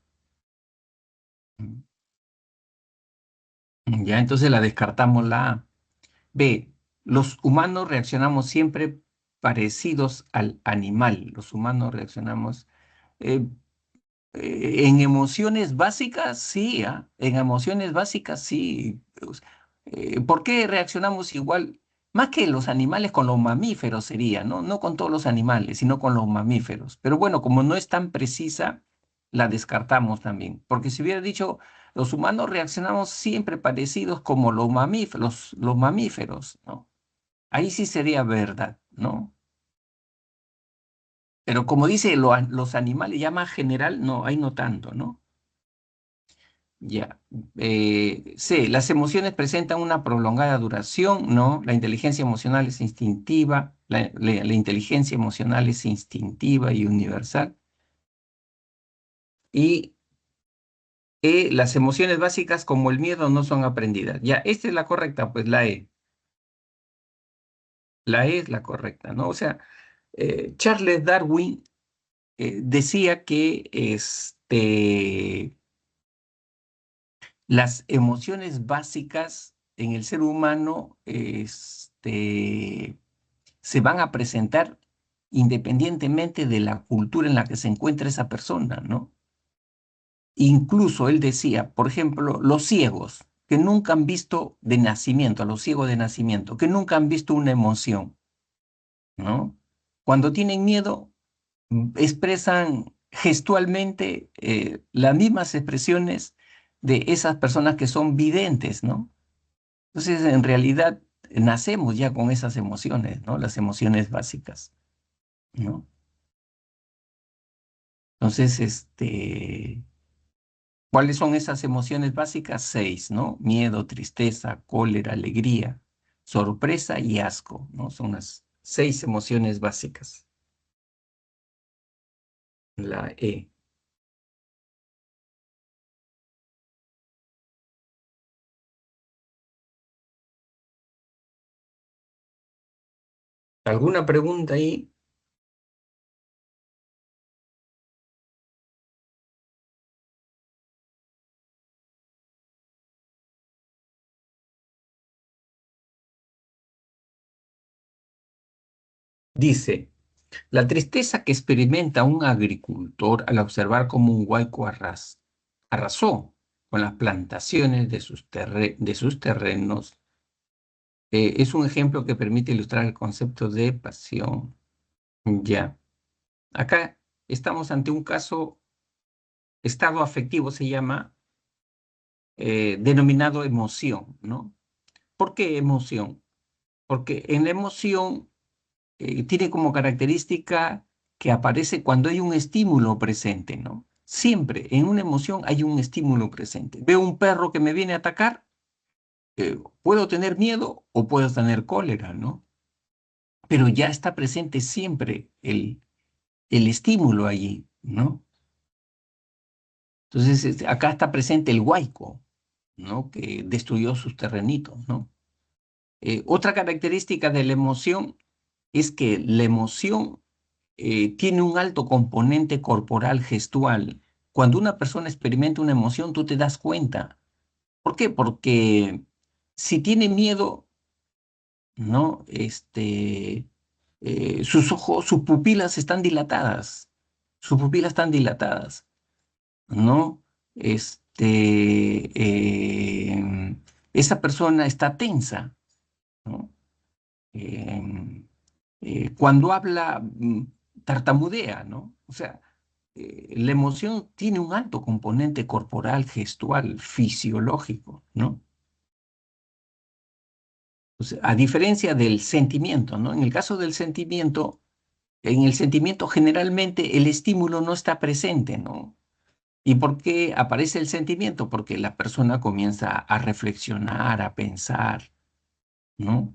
Ya, entonces la descartamos la A. B, los humanos reaccionamos siempre parecidos al animal. Los humanos reaccionamos eh, en emociones básicas, sí, ¿ah? En emociones básicas, sí. Pues, ¿por qué reaccionamos igual? Más que los animales con los mamíferos sería, ¿no? No con todos los animales, sino con los mamíferos. Pero bueno, como no es tan precisa, la descartamos también. Porque si hubiera dicho, los humanos reaccionamos siempre parecidos como los mamíferos, ¿no? Ahí sí sería verdad, ¿no? Pero como dice los animales, ya más general, no, ahí no tanto, ¿no? Ya. C, las emociones presentan una prolongada duración, ¿no? La inteligencia emocional es instintiva, la inteligencia emocional es instintiva y universal. Y las emociones básicas como el miedo no son aprendidas. Ya, esta es la correcta, pues la E. La E es la correcta, ¿no? O sea, Charles Darwin decía que las emociones básicas en el ser humano se van a presentar independientemente de la cultura en la que se encuentra esa persona, ¿no? Incluso él decía, por ejemplo, los ciegos, que nunca han visto de nacimiento, a los ciegos de nacimiento, que nunca han visto una emoción, ¿no? Cuando tienen miedo, expresan gestualmente las mismas expresiones de esas personas que son videntes, ¿no? Entonces, en realidad, nacemos ya con esas emociones, ¿no? Las emociones básicas, ¿no? Entonces, ¿cuáles son esas emociones básicas? Seis, ¿no? Miedo, tristeza, cólera, alegría, sorpresa y asco, ¿no? Son las seis emociones básicas. La E. ¿Alguna pregunta ahí? Dice, la tristeza que experimenta un agricultor al observar cómo un huaico arrasó con las plantaciones de sus terrenos es un ejemplo que permite ilustrar el concepto de pasión. Ya. Acá estamos ante un caso, estado afectivo se llama, denominado emoción, ¿no? ¿Por qué emoción? Porque en la emoción tiene como característica que aparece cuando hay un estímulo presente, ¿no? Siempre en una emoción hay un estímulo presente. Veo un perro que me viene a atacar, puedo tener miedo o puedo tener cólera, ¿no? Pero ya está presente siempre el estímulo allí, ¿no? Entonces, acá está presente el huaico, ¿no? Que destruyó sus terrenitos, ¿no? Otra característica de la emoción es que la emoción tiene un alto componente corporal gestual. Cuando una persona experimenta una emoción, tú te das cuenta. ¿Por qué? Porque si tiene miedo, ¿no? Sus ojos, sus pupilas están dilatadas. Sus pupilas están dilatadas, ¿no? Esa persona está tensa, ¿no? Em, Cuando habla, tartamudea, ¿no? O sea, la emoción tiene un alto componente corporal, gestual, fisiológico, ¿no? O sea, a diferencia del sentimiento, ¿no? En el caso del sentimiento, en el sentimiento generalmente el estímulo no está presente, ¿no? ¿Y por qué aparece el sentimiento? Porque la persona comienza a reflexionar, a pensar, ¿no?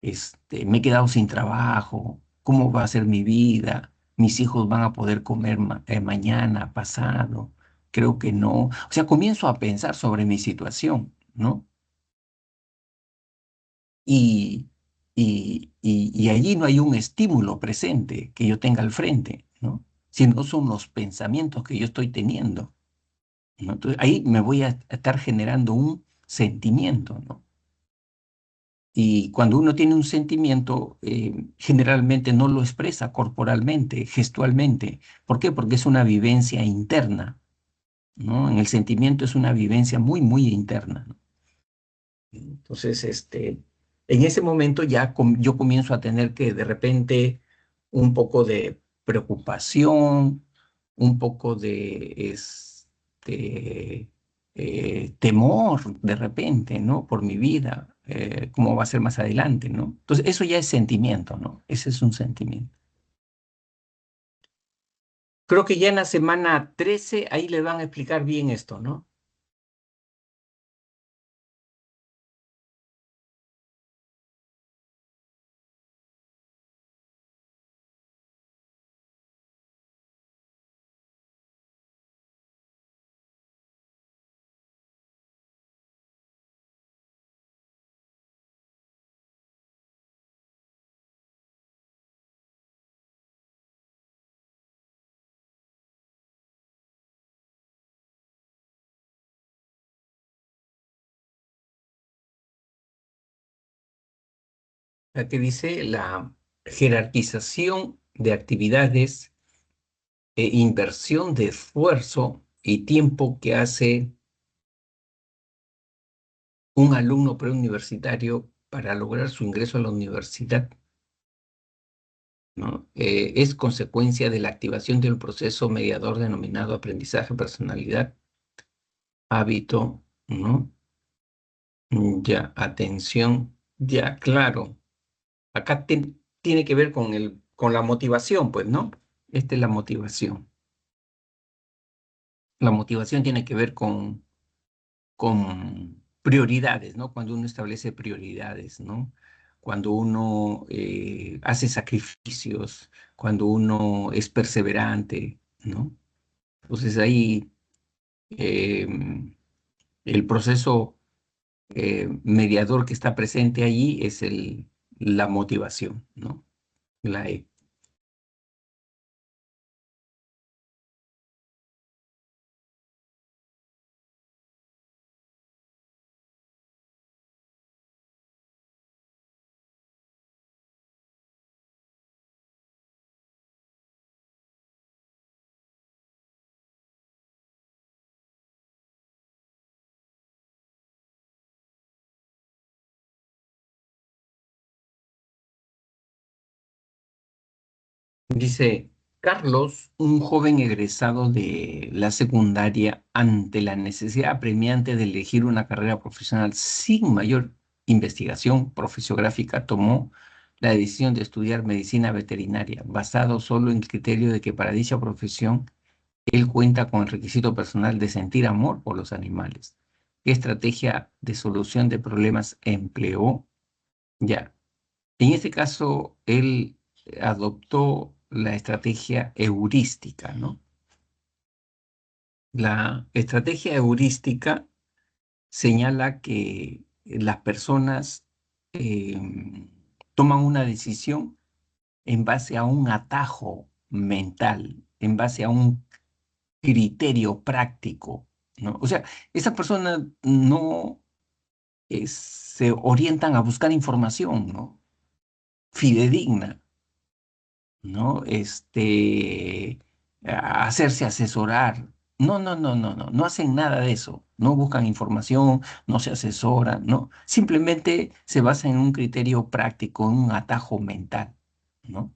Me he quedado sin trabajo, ¿cómo va a ser mi vida? ¿Mis hijos van a poder comer mañana, pasado? Creo que no. O sea, comienzo a pensar sobre mi situación, ¿no? Y, y allí no hay un estímulo presente que yo tenga al frente, ¿no? Sino son los pensamientos que yo estoy teniendo, ¿no? Entonces ahí me voy a estar generando un sentimiento, ¿no? Y cuando uno tiene un sentimiento, generalmente no lo expresa corporalmente, gestualmente. ¿Por qué? Porque es una vivencia interna, ¿no? En el sentimiento es una vivencia muy, muy interna, ¿no? Entonces, en ese momento ya yo comienzo a tener que de repente un poco de preocupación, un poco de temor de repente, ¿no? Por mi vida, cómo va a ser más adelante, ¿no? Entonces, eso ya es sentimiento, ¿no? Ese es un sentimiento. Creo que ya en la semana 13 ahí le van a explicar bien esto, ¿no? La que dice la jerarquización de actividades e inversión de esfuerzo y tiempo que hace un alumno preuniversitario para lograr su ingreso a la universidad, ¿no? Es consecuencia de la activación de un proceso mediador denominado aprendizaje, personalidad, hábito, ¿no? Ya, atención, ya, claro. Acá tiene que ver con con la motivación, pues, ¿no? Esta es la motivación. La motivación tiene que ver con prioridades, ¿no? Cuando uno establece prioridades, ¿no? Cuando uno hace sacrificios, cuando uno es perseverante, ¿no? Entonces ahí eh, el proceso mediador que está presente allí es la motivación, ¿no? La E. Dice, Carlos, un joven egresado de la secundaria, ante la necesidad apremiante de elegir una carrera profesional sin mayor investigación profesiográfica, tomó la decisión de estudiar medicina veterinaria, basado solo en el criterio de que para dicha profesión él cuenta con el requisito personal de sentir amor por los animales. ¿Qué estrategia de solución de problemas empleó? Ya. En este caso, él adoptó la estrategia heurística, ¿no? La estrategia heurística señala que las personas toman una decisión en base a un atajo mental, en base a un criterio práctico, ¿no? O sea, esas personas no se orientan a buscar información, ¿no? Fidedigna, ¿no? A hacerse asesorar. No, no, no, no, no, no hacen nada de eso. No buscan información, no se asesoran, ¿no? Simplemente se basan en un criterio práctico, en un atajo mental, ¿no?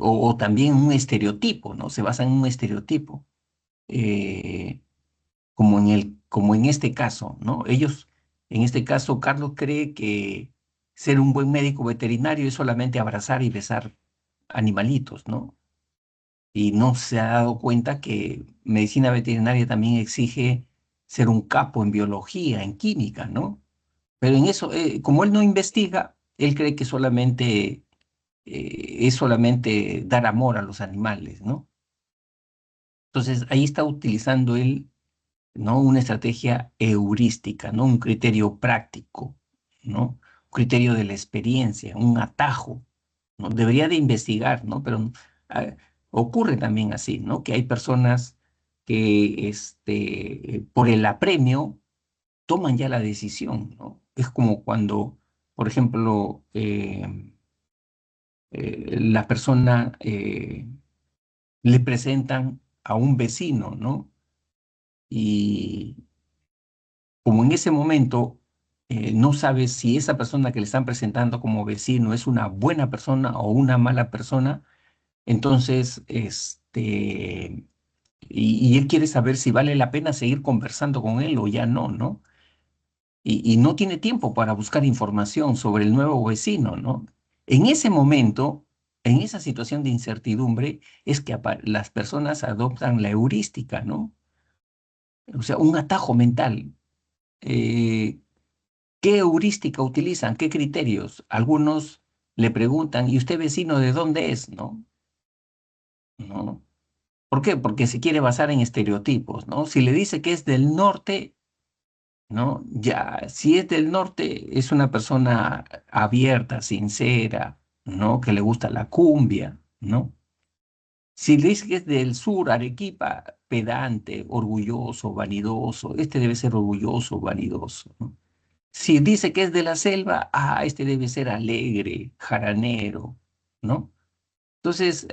O también un estereotipo, ¿no? Se basa en un estereotipo, eh, como en este caso, ¿no? En este caso, Carlos cree que ser un buen médico veterinario es solamente abrazar y besar animalitos, ¿no? Y no se ha dado cuenta que medicina veterinaria también exige ser un capo en biología, en química, ¿no? Pero en eso, como él no investiga, él cree que es solamente dar amor a los animales, ¿no? Entonces ahí está utilizando él, ¿no? Una estrategia heurística, ¿no? Un criterio práctico, ¿no? Un criterio de la experiencia, un atajo, ¿no? Debería de investigar, ¿no? Pero ah, ocurre también así, ¿no? Que hay personas que por el apremio toman ya la decisión, ¿no? Es como cuando, por ejemplo, la persona le presentan a un vecino, ¿no? Y como en ese momento no sabes si esa persona que le están presentando como vecino es una buena persona o una mala persona, entonces, y él quiere saber si vale la pena seguir conversando con él o ya no, ¿no? Y no tiene tiempo para buscar información sobre el nuevo vecino, ¿no? En ese momento, en esa situación de incertidumbre, es que las personas adoptan la heurística, ¿no? O sea, un atajo mental. Eh, ¿Qué heurística utilizan? ¿Qué criterios? Algunos le preguntan, ¿y usted vecino de dónde es? ¿No? ¿No? ¿Por qué? Porque se quiere basar en estereotipos, ¿no? Si le dice que es del norte, ¿no? Ya, si es del norte, es una persona abierta, sincera, ¿no? Que le gusta la cumbia, ¿no? Si le dice que es del sur, Arequipa, pedante, orgulloso, vanidoso, este debe ser orgulloso, vanidoso, ¿no? Si dice que es de la selva, este debe ser alegre, jaranero, ¿no? Entonces,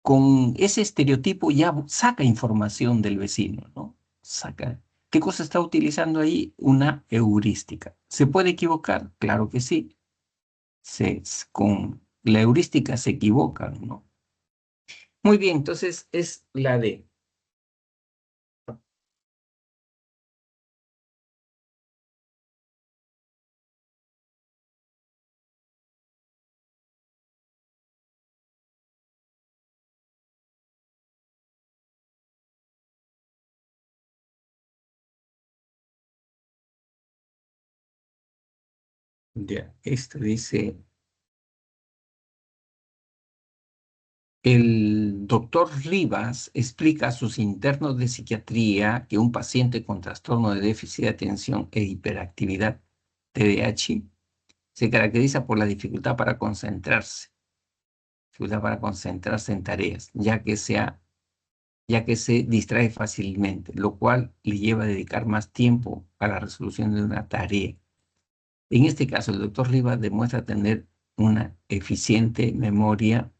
con ese estereotipo ya saca información del vecino, ¿no? Saca. ¿Qué cosa está utilizando ahí? Una heurística. ¿Se puede equivocar? Claro que sí. Con la heurística se equivocan, ¿no? Muy bien, entonces es la D. Ya, esto dice, el doctor Rivas explica a sus internos de psiquiatría que un paciente con trastorno de déficit de atención e hiperactividad, TDAH, se caracteriza por la dificultad para concentrarse en tareas, ya que se distrae fácilmente, lo cual le lleva a dedicar más tiempo a la resolución de una tarea. En este caso, el doctor Rivas demuestra tener una eficiente memoria.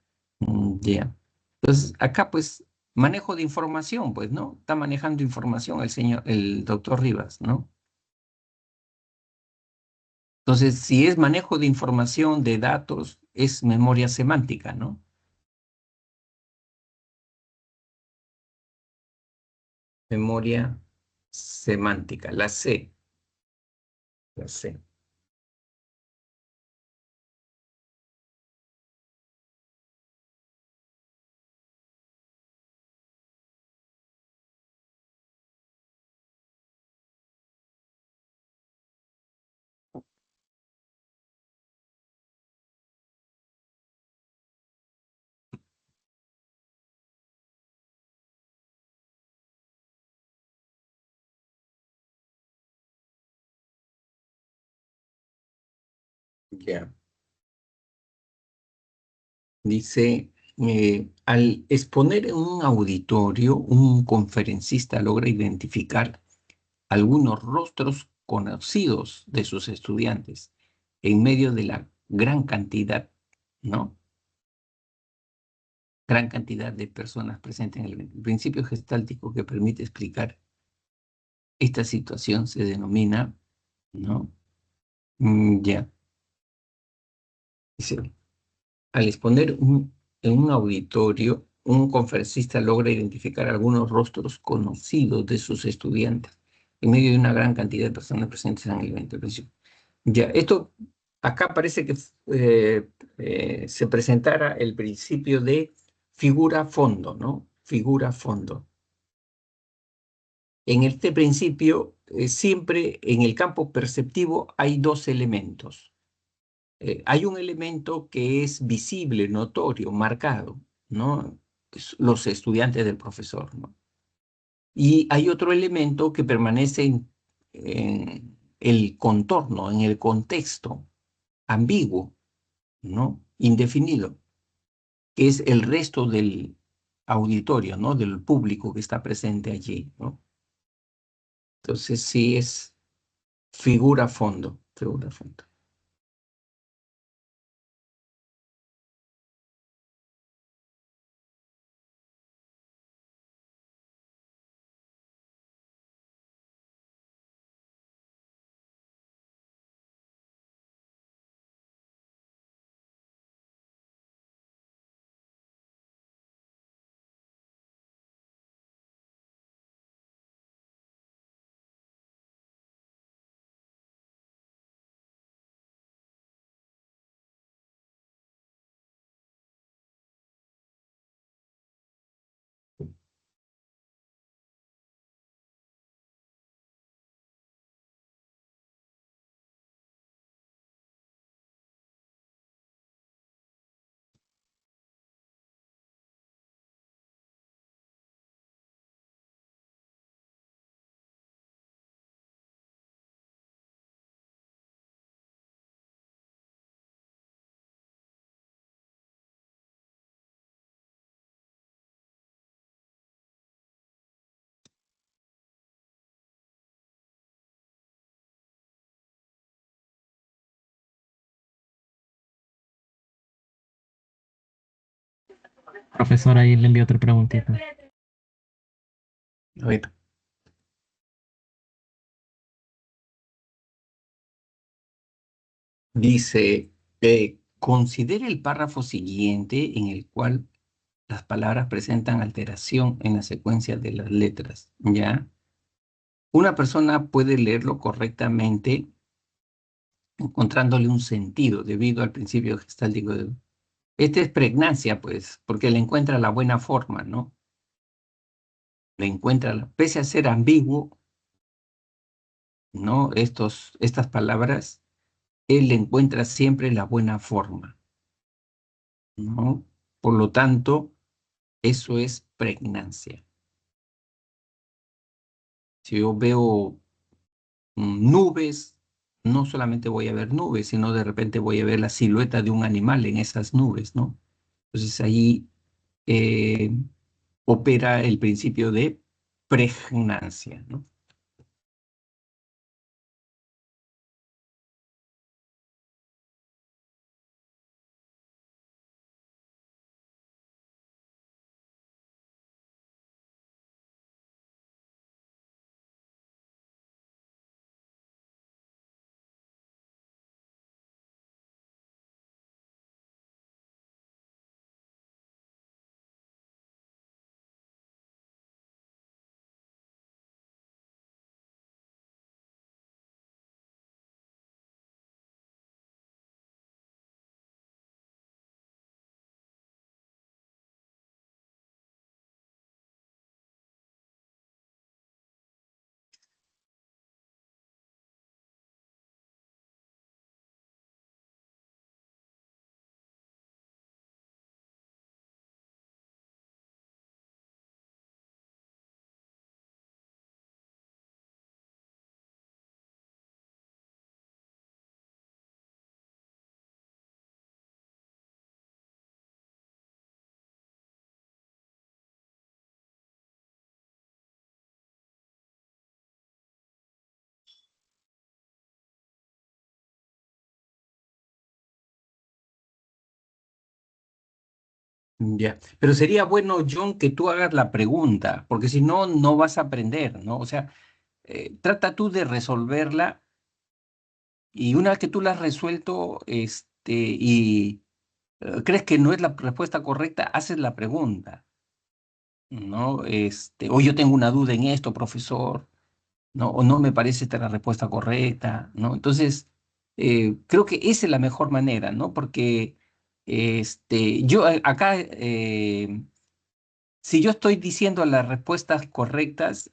Ya. Entonces, acá pues manejo de información, pues, ¿no? Está manejando información el doctor Rivas, ¿no? Entonces, si es manejo de información, de datos, es memoria semántica, ¿no? Memoria semántica, la C. Ya sé. Ya. Dice, al exponer en un auditorio, un conferencista logra identificar algunos rostros conocidos de sus estudiantes en medio de la gran cantidad, ¿no? Gran cantidad de personas presentes en el evento. El principio gestáltico que permite explicar esta situación se denomina, ¿no? Ya. Dice, al exponer en un auditorio, un conferencista logra identificar algunos rostros conocidos de sus estudiantes en medio de una gran cantidad de personas presentes en el evento. Ya, esto acá parece que se presentara el principio de figura-fondo, ¿no? Figura-fondo. En este principio, siempre en el campo perceptivo hay dos elementos. Hay un elemento que es visible, notorio, marcado, ¿no? Los estudiantes del profesor, ¿no? Y hay otro elemento que permanece en el contorno, en el contexto, ambiguo, ¿no? Indefinido, que es el resto del auditorio, ¿no? Del público que está presente allí, ¿no? Entonces sí es figura a fondo, figura a fondo. Profesor, ahí le envío otra preguntita. A ver, dice, considere el párrafo siguiente en el cual las palabras presentan alteración en la secuencia de las letras, ¿ya? Una persona puede leerlo correctamente encontrándole un sentido debido al principio gestáltico de... Esta es pregnancia, pues, porque le encuentra la buena forma, ¿no? Le encuentra, pese a ser ambiguo, ¿no? Estas palabras, él le encuentra siempre la buena forma, ¿no? Por lo tanto, eso es pregnancia. Si yo veo nubes, no solamente voy a ver nubes, sino de repente voy a ver la silueta de un animal en esas nubes, ¿no? Entonces ahí eh, opera el principio de pregnancia, ¿no? Ya, pero sería bueno, John, que tú hagas la pregunta, porque si no, no vas a aprender, ¿no? O sea, trata tú de resolverla y una vez que tú la has resuelto, y crees que no es la respuesta correcta, haces la pregunta, ¿no? O yo tengo una duda en esto, profesor, ¿no? O no me parece esta la respuesta correcta, ¿no? Entonces, creo que esa es la mejor manera, ¿no? Porque yo acá, si yo estoy diciendo las respuestas correctas,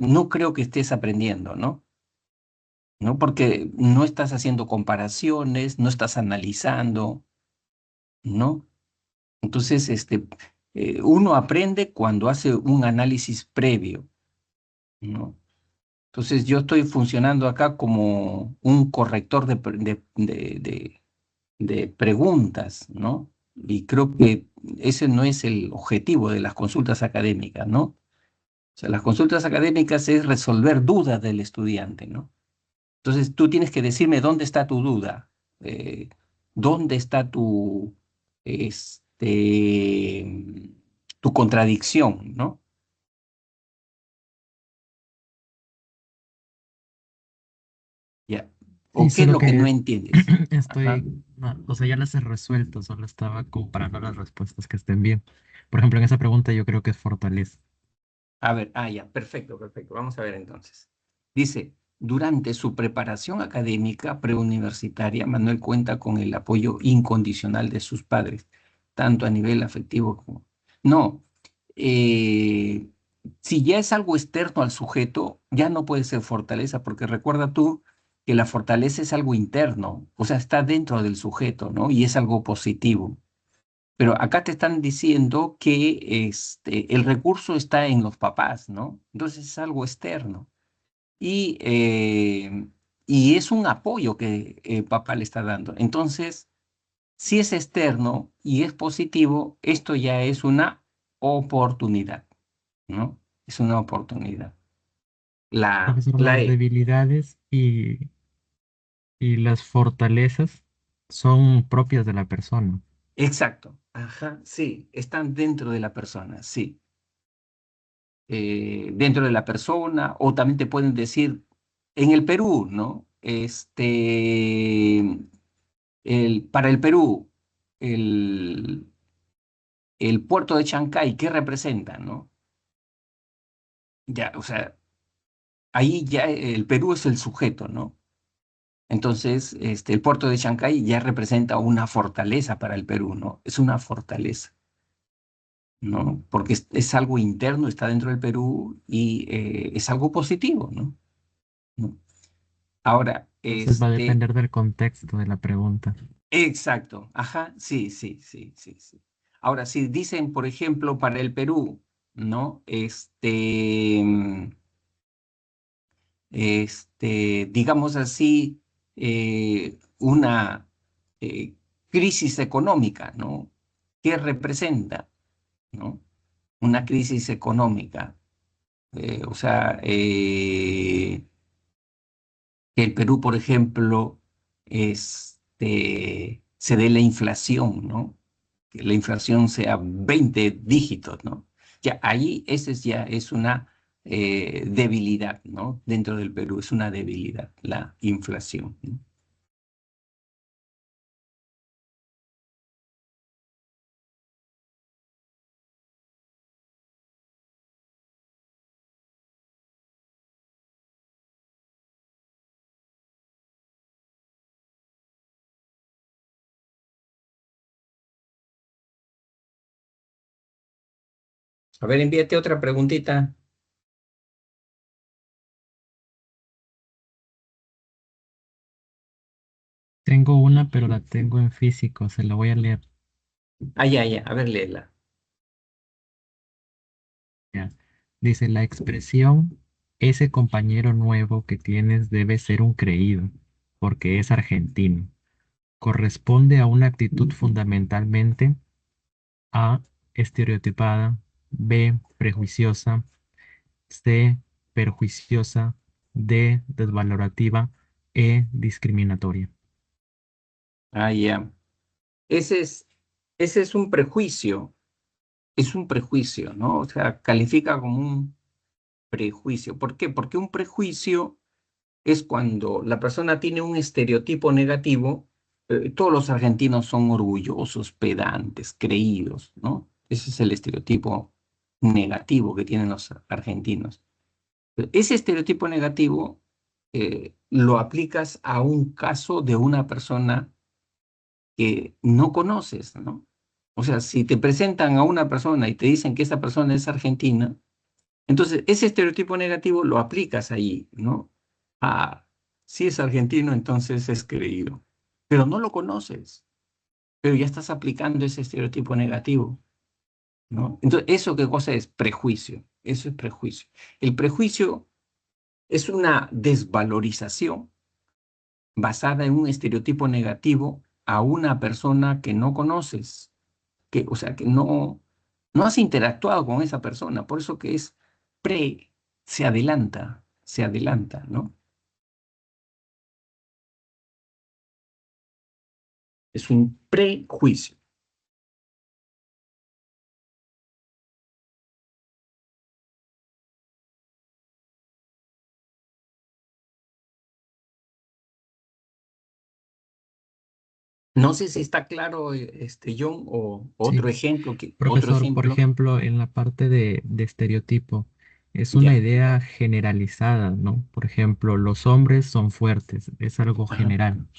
no creo que estés aprendiendo, ¿no? ¿No? Porque no estás haciendo comparaciones, no estás analizando, ¿no? Entonces, uno aprende cuando hace un análisis previo, ¿no? Entonces, yo estoy funcionando acá como un corrector de preguntas, ¿no? Y creo que ese no es el objetivo de las consultas académicas, ¿no? O sea, las consultas académicas es resolver dudas del estudiante, ¿no? Entonces tú tienes que decirme dónde está tu duda, dónde está tu contradicción, ¿no? Ya. Sí, ¿O qué es solo lo que no que entiendes? Ajá. o sea, ya las he resuelto, solo estaba comparando las respuestas que estén bien. Por ejemplo, en esa pregunta yo creo que es fortaleza. A ver, ya, perfecto, perfecto. Vamos a ver entonces. Dice, durante su preparación académica preuniversitaria, Manuel cuenta con el apoyo incondicional de sus padres, tanto a nivel afectivo como... No, eh, si ya es algo externo al sujeto, ya no puede ser fortaleza, porque recuerda tú que la fortaleza es algo interno, o sea, está dentro del sujeto, ¿no? Y es algo positivo. Pero acá te están diciendo que el recurso está en los papás, ¿no? Entonces es algo externo. Y, y es un apoyo que el papá le está dando. Entonces, si es externo y es positivo, esto ya es una oportunidad, ¿no? Es una oportunidad. Profesor, La las E. debilidades y las fortalezas son propias de la persona. Exacto. Ajá, sí, están dentro de la persona, sí. Dentro de la persona, o también te pueden decir, en el Perú, ¿no? Para el Perú, el, el puerto de Chancay, ¿qué representa, no? Ya, o sea, ahí ya el Perú es el sujeto, ¿no? Entonces, el puerto de Chancay ya representa una fortaleza para el Perú, ¿no? Es una fortaleza, ¿no? Porque es algo interno, está dentro del Perú y es algo positivo, ¿no? ¿No? Ahora, Entonces va a depender del contexto de la pregunta. exacto, ajá, sí, sí, sí, sí, sí. Ahora, si dicen, por ejemplo, para el Perú, ¿no? Digamos así, una eh, crisis económica, ¿no? ¿Qué representa, ¿no? Una crisis económica. O sea, que el Perú, por ejemplo, se dé la inflación, ¿no? Que la inflación sea 20 dígitos, ¿no? Ya ahí ese ya es una debilidad, ¿no? Dentro del Perú es una debilidad, la inflación, ¿no? A ver, envíate otra preguntita. Tengo una, pero la tengo en físico, se la voy a leer. Ya, ya, a ver, léela. Ya. Dice, la expresión, ese compañero nuevo que tienes debe ser un creído, porque es argentino. Corresponde a una actitud fundamentalmente A, estereotipada, B, prejuiciosa, C, perjuiciosa, D, desvalorativa, E, discriminatoria. Ya. Ese es. ese es un prejuicio, ¿no? O sea, califica como un prejuicio. ¿Por qué? Porque un prejuicio es cuando la persona tiene un estereotipo negativo. Todos los argentinos son orgullosos, pedantes, creídos, ¿no? Ese es el estereotipo negativo que tienen los argentinos. Ese estereotipo negativo lo aplicas a un caso de una persona que no conoces, ¿no? O sea, si te presentan a una persona y te dicen que esa persona es argentina, entonces ese estereotipo negativo lo aplicas ahí, ¿no? Ah, si es argentino, entonces es creído. Pero no lo conoces, pero ya estás aplicando ese estereotipo negativo, ¿no? Entonces, ¿eso qué cosa es? Prejuicio. Eso es prejuicio. El prejuicio es una desvalorización basada en un estereotipo negativo a una persona que no conoces, que, o sea, que no has interactuado con esa persona, por eso que es pre, se adelanta, ¿no? Es un prejuicio. No sé si está claro, John, o Sí, otro ejemplo, otro profesor, por ejemplo. ejemplo, en la parte de estereotipo, es una Ya. idea generalizada, ¿no? Por ejemplo, los hombres son fuertes, es algo Ajá. general.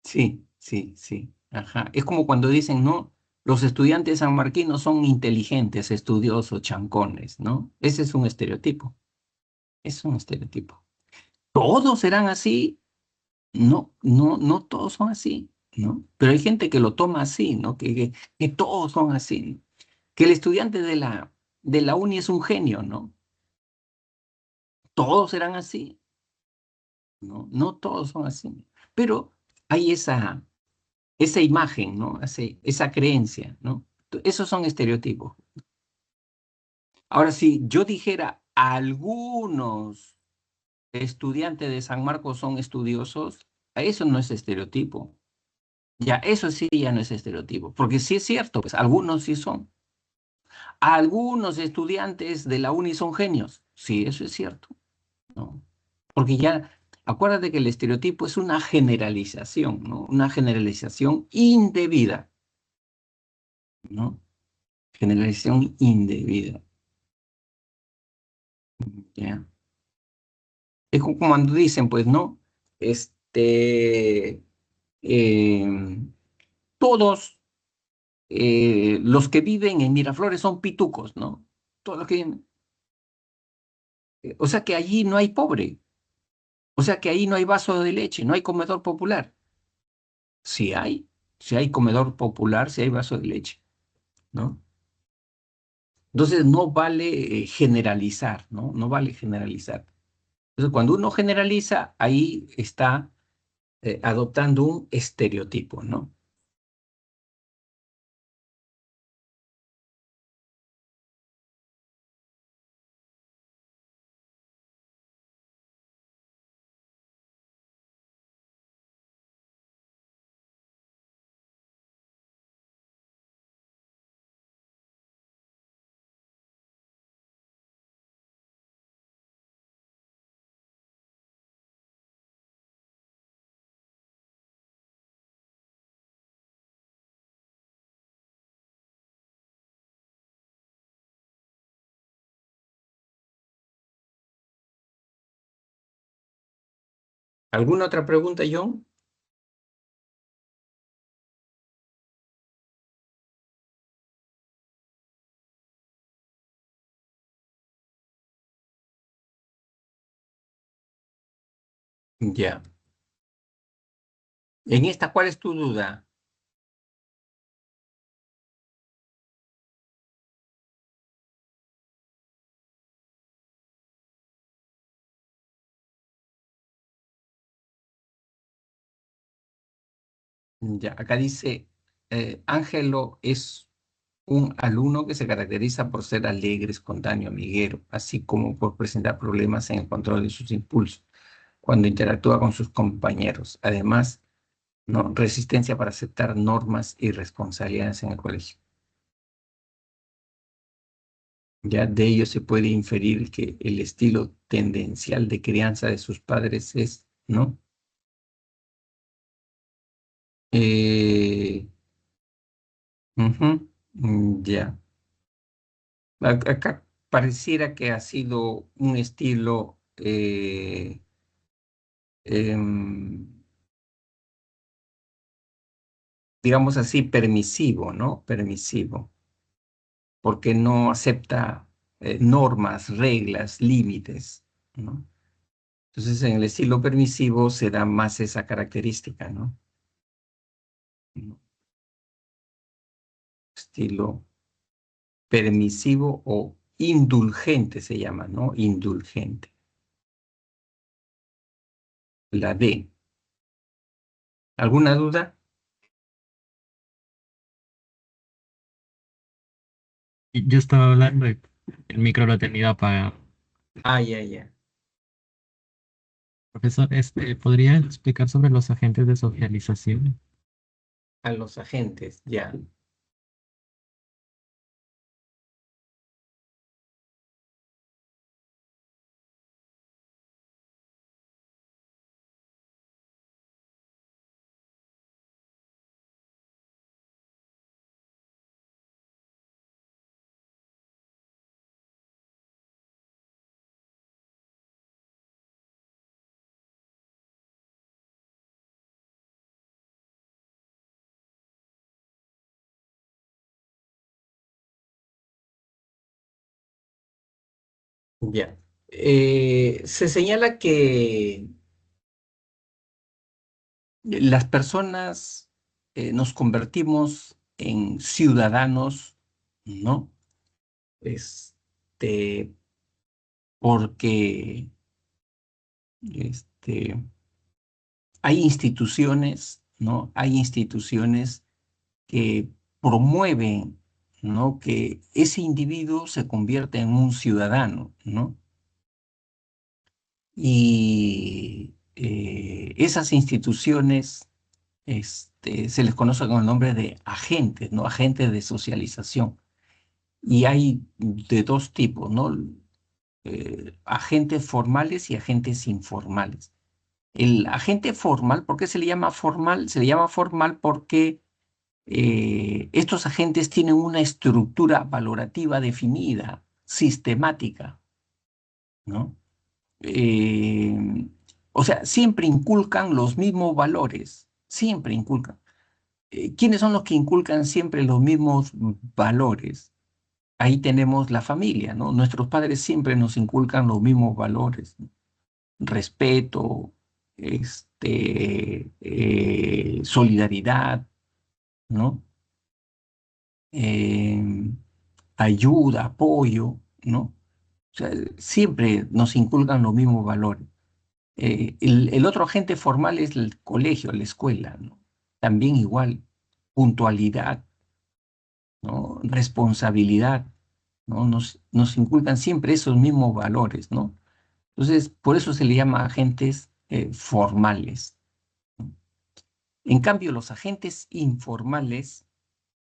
Sí, sí, sí. Ajá. Es como cuando dicen, ¿no? Los estudiantes sanmarquinos son inteligentes, estudiosos, chancones, ¿no? Ese es un estereotipo. Es un estereotipo. ¿Todos serán así? No, no, no todos son así, ¿no? Pero hay gente que lo toma así, ¿no? Que todos son así, ¿no? Que el estudiante de la uni es un genio, ¿no? Todos serán así, ¿no? No todos son así. Pero hay esa imagen, ¿no? Esa creencia, ¿no? Esos son estereotipos. Ahora, si yo dijera algunos estudiantes de San Marcos son estudiosos, eso no es estereotipo. Ya, eso sí ya no es estereotipo, porque sí es cierto, pues algunos sí son. Algunos estudiantes de la uni son genios. Sí, eso es cierto, ¿no? Porque ya, acuérdate que el estereotipo es una generalización, ¿no? Una generalización indebida, ¿no? Generalización indebida, ¿ya? Es como cuando dicen, pues, ¿no? Este, eh, todos los que viven en Miraflores son pitucos, ¿no? Todos los que viven. O sea que allí no hay pobre. O sea que ahí no hay vaso de leche, no hay comedor popular. Si hay comedor popular, si hay vaso de leche, ¿no? Entonces no vale generalizar, ¿no? No vale generalizar. Entonces cuando uno generaliza, ahí está adoptando un estereotipo, ¿no? ¿Alguna otra pregunta, John? Ya. En esta, ¿cuál es tu duda? Ya, acá dice, Ángelo es un alumno que se caracteriza por ser alegre, espontáneo, amiguero, así como por presentar problemas en el control de sus impulsos cuando interactúa con sus compañeros. Además, ¿no? Resistencia para aceptar normas y responsabilidades en el colegio. Ya de ello se puede inferir que el estilo tendencial de crianza de sus padres es, ¿no? Eh, ujú, ya. Acá pareciera que ha sido un estilo, em, digamos así, permisivo, ¿no? Permisivo, porque no acepta normas, reglas, límites, ¿no? Entonces, en el estilo permisivo se da más esa característica, ¿no? Estilo permisivo o indulgente se llama, ¿no? Indulgente. La D. ¿Alguna duda? Y yo estaba hablando y el micro lo tenía apagado. Ah, ya, ya. Profesor, ¿podría explicar sobre los agentes de socialización? A los agentes, ya. Ya. Se señala que las personas nos convertimos en ciudadanos, ¿no? Este, porque este, hay instituciones, ¿no? Hay instituciones que promueven, ¿no? Que ese individuo se convierta en un ciudadano, ¿no? Y esas instituciones se les conoce con el nombre de agentes, ¿no? Agentes de socialización. Y hay de dos tipos, ¿no? Agentes formales y agentes informales. El agente formal, ¿por qué se le llama formal? Se le llama formal porque estos agentes tienen una estructura valorativa definida, sistemática, ¿no? Eh, o sea, siempre inculcan los mismos valores, siempre inculcan. ¿Quiénes son los que inculcan siempre los mismos valores? Ahí tenemos la familia, ¿no? Nuestros padres siempre nos inculcan los mismos valores, ¿no? Respeto, solidaridad, ¿no? Eh, ayuda, apoyo, ¿no? O sea, siempre nos inculcan los mismos valores. El otro agente formal es el colegio, la escuela, ¿no? También igual, puntualidad, ¿no? Responsabilidad, ¿no? Nos inculcan siempre esos mismos valores, ¿no? Entonces, por eso se le llama agentes formales, ¿no? En cambio, los agentes informales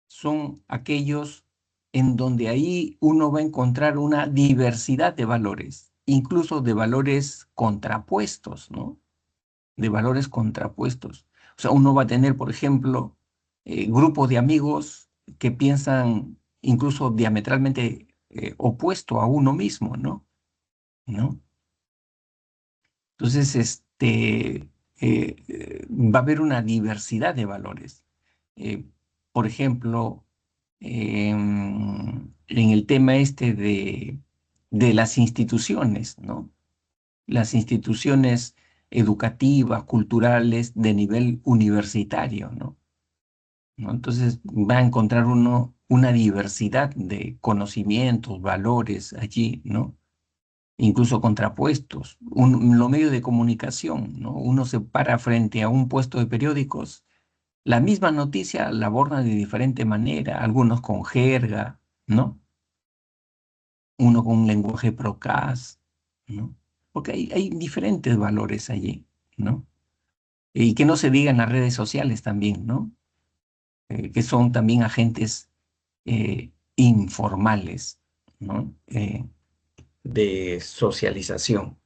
son aquellos en donde ahí uno va a encontrar una diversidad de valores, incluso de valores contrapuestos, ¿no? De valores contrapuestos. O sea, uno va a tener, por ejemplo, grupos de amigos que piensan incluso diametralmente opuesto a uno mismo, ¿no? ¿No? Entonces, va a haber una diversidad de valores. Eh, por ejemplo, en el tema de las instituciones, ¿no? Las instituciones educativas, culturales de nivel universitario, ¿no? ¿No? Entonces va a encontrar uno una diversidad de conocimientos, valores allí, ¿no? Incluso contrapuestos. Los medios de comunicación, ¿no? Uno se para frente a un puesto de periódicos, la misma noticia la abordan de diferente manera, algunos con jerga, ¿no? Uno con un lenguaje procaz, ¿no? Porque hay diferentes valores allí, ¿no? Y que no se diga en las redes sociales también, ¿no? Que son también agentes informales, ¿no? De socialización.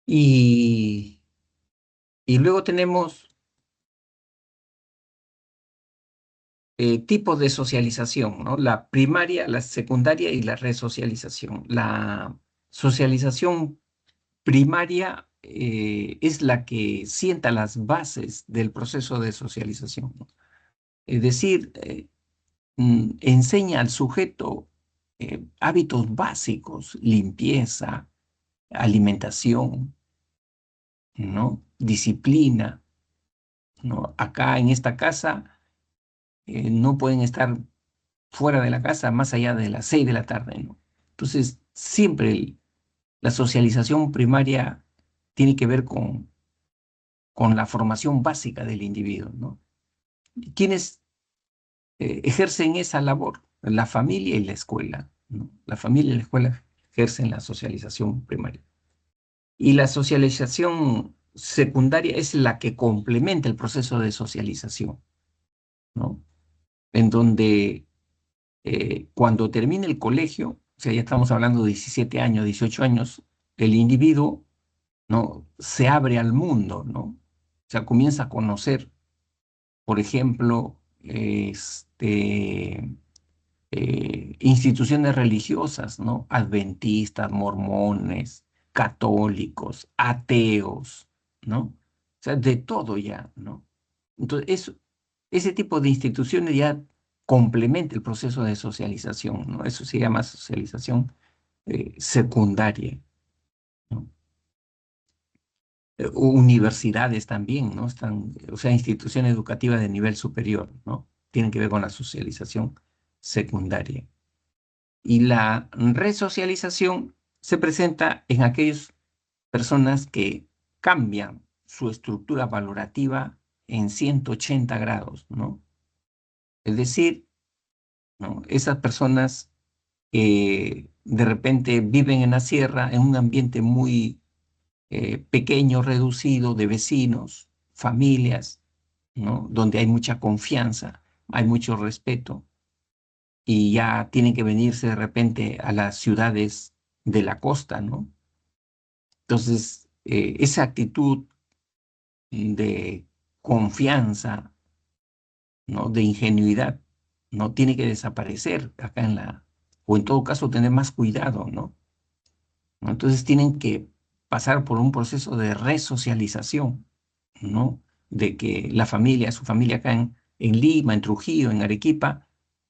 Y, y luego tenemos tipos de socialización, ¿no? La primaria, la secundaria y la resocialización. La socialización primaria es la que sienta las bases del proceso de socialización, ¿no? Es decir, enseña al sujeto hábitos básicos, limpieza, alimentación, ¿no? Disciplina, ¿no? Acá en esta casa no pueden estar fuera de la casa más allá de las 6 de la tarde, ¿no? Entonces, siempre la socialización primaria tiene que ver con la formación básica del individuo, ¿no? ¿Quiénes ejercen esa labor? La familia y la escuela, ¿no? La familia y la escuela ejercen la socialización primaria. Y la socialización secundaria es la que complementa el proceso de socialización, ¿no? En donde cuando termine el colegio, o sea, ya estamos hablando de 17 años, 18 años, el individuo, ¿no? Se abre al mundo, ¿no? O sea, comienza a conocer, por ejemplo, instituciones religiosas, ¿no? Adventistas, mormones, católicos, ateos, ¿no? O sea, de todo ya, ¿no? Entonces, ese tipo de instituciones ya complementa el proceso de socialización, ¿no? Eso se llama socialización secundaria, ¿no? Universidades también, ¿no? Están, o sea, instituciones educativas de nivel superior, ¿no? Tienen que ver con la socialización secundaria. Y la resocialización se presenta en aquellas personas que cambian su estructura valorativa en 180 grados, ¿no? Es decir, ¿no? Esas personas que de repente viven en la sierra, en un ambiente muy pequeño, reducido, de vecinos, familias, ¿no? Donde hay mucha confianza, hay mucho respeto, y ya tienen que venirse de repente a las ciudades de la costa, ¿no? Entonces, esa actitud de confianza, ¿no? De ingenuidad, no tiene que desaparecer acá o en todo caso tener más cuidado, ¿no? ¿No? Entonces tienen que pasar por un proceso de resocialización, ¿no? De que la familia, su familia acá en Lima, en Trujillo, en Arequipa,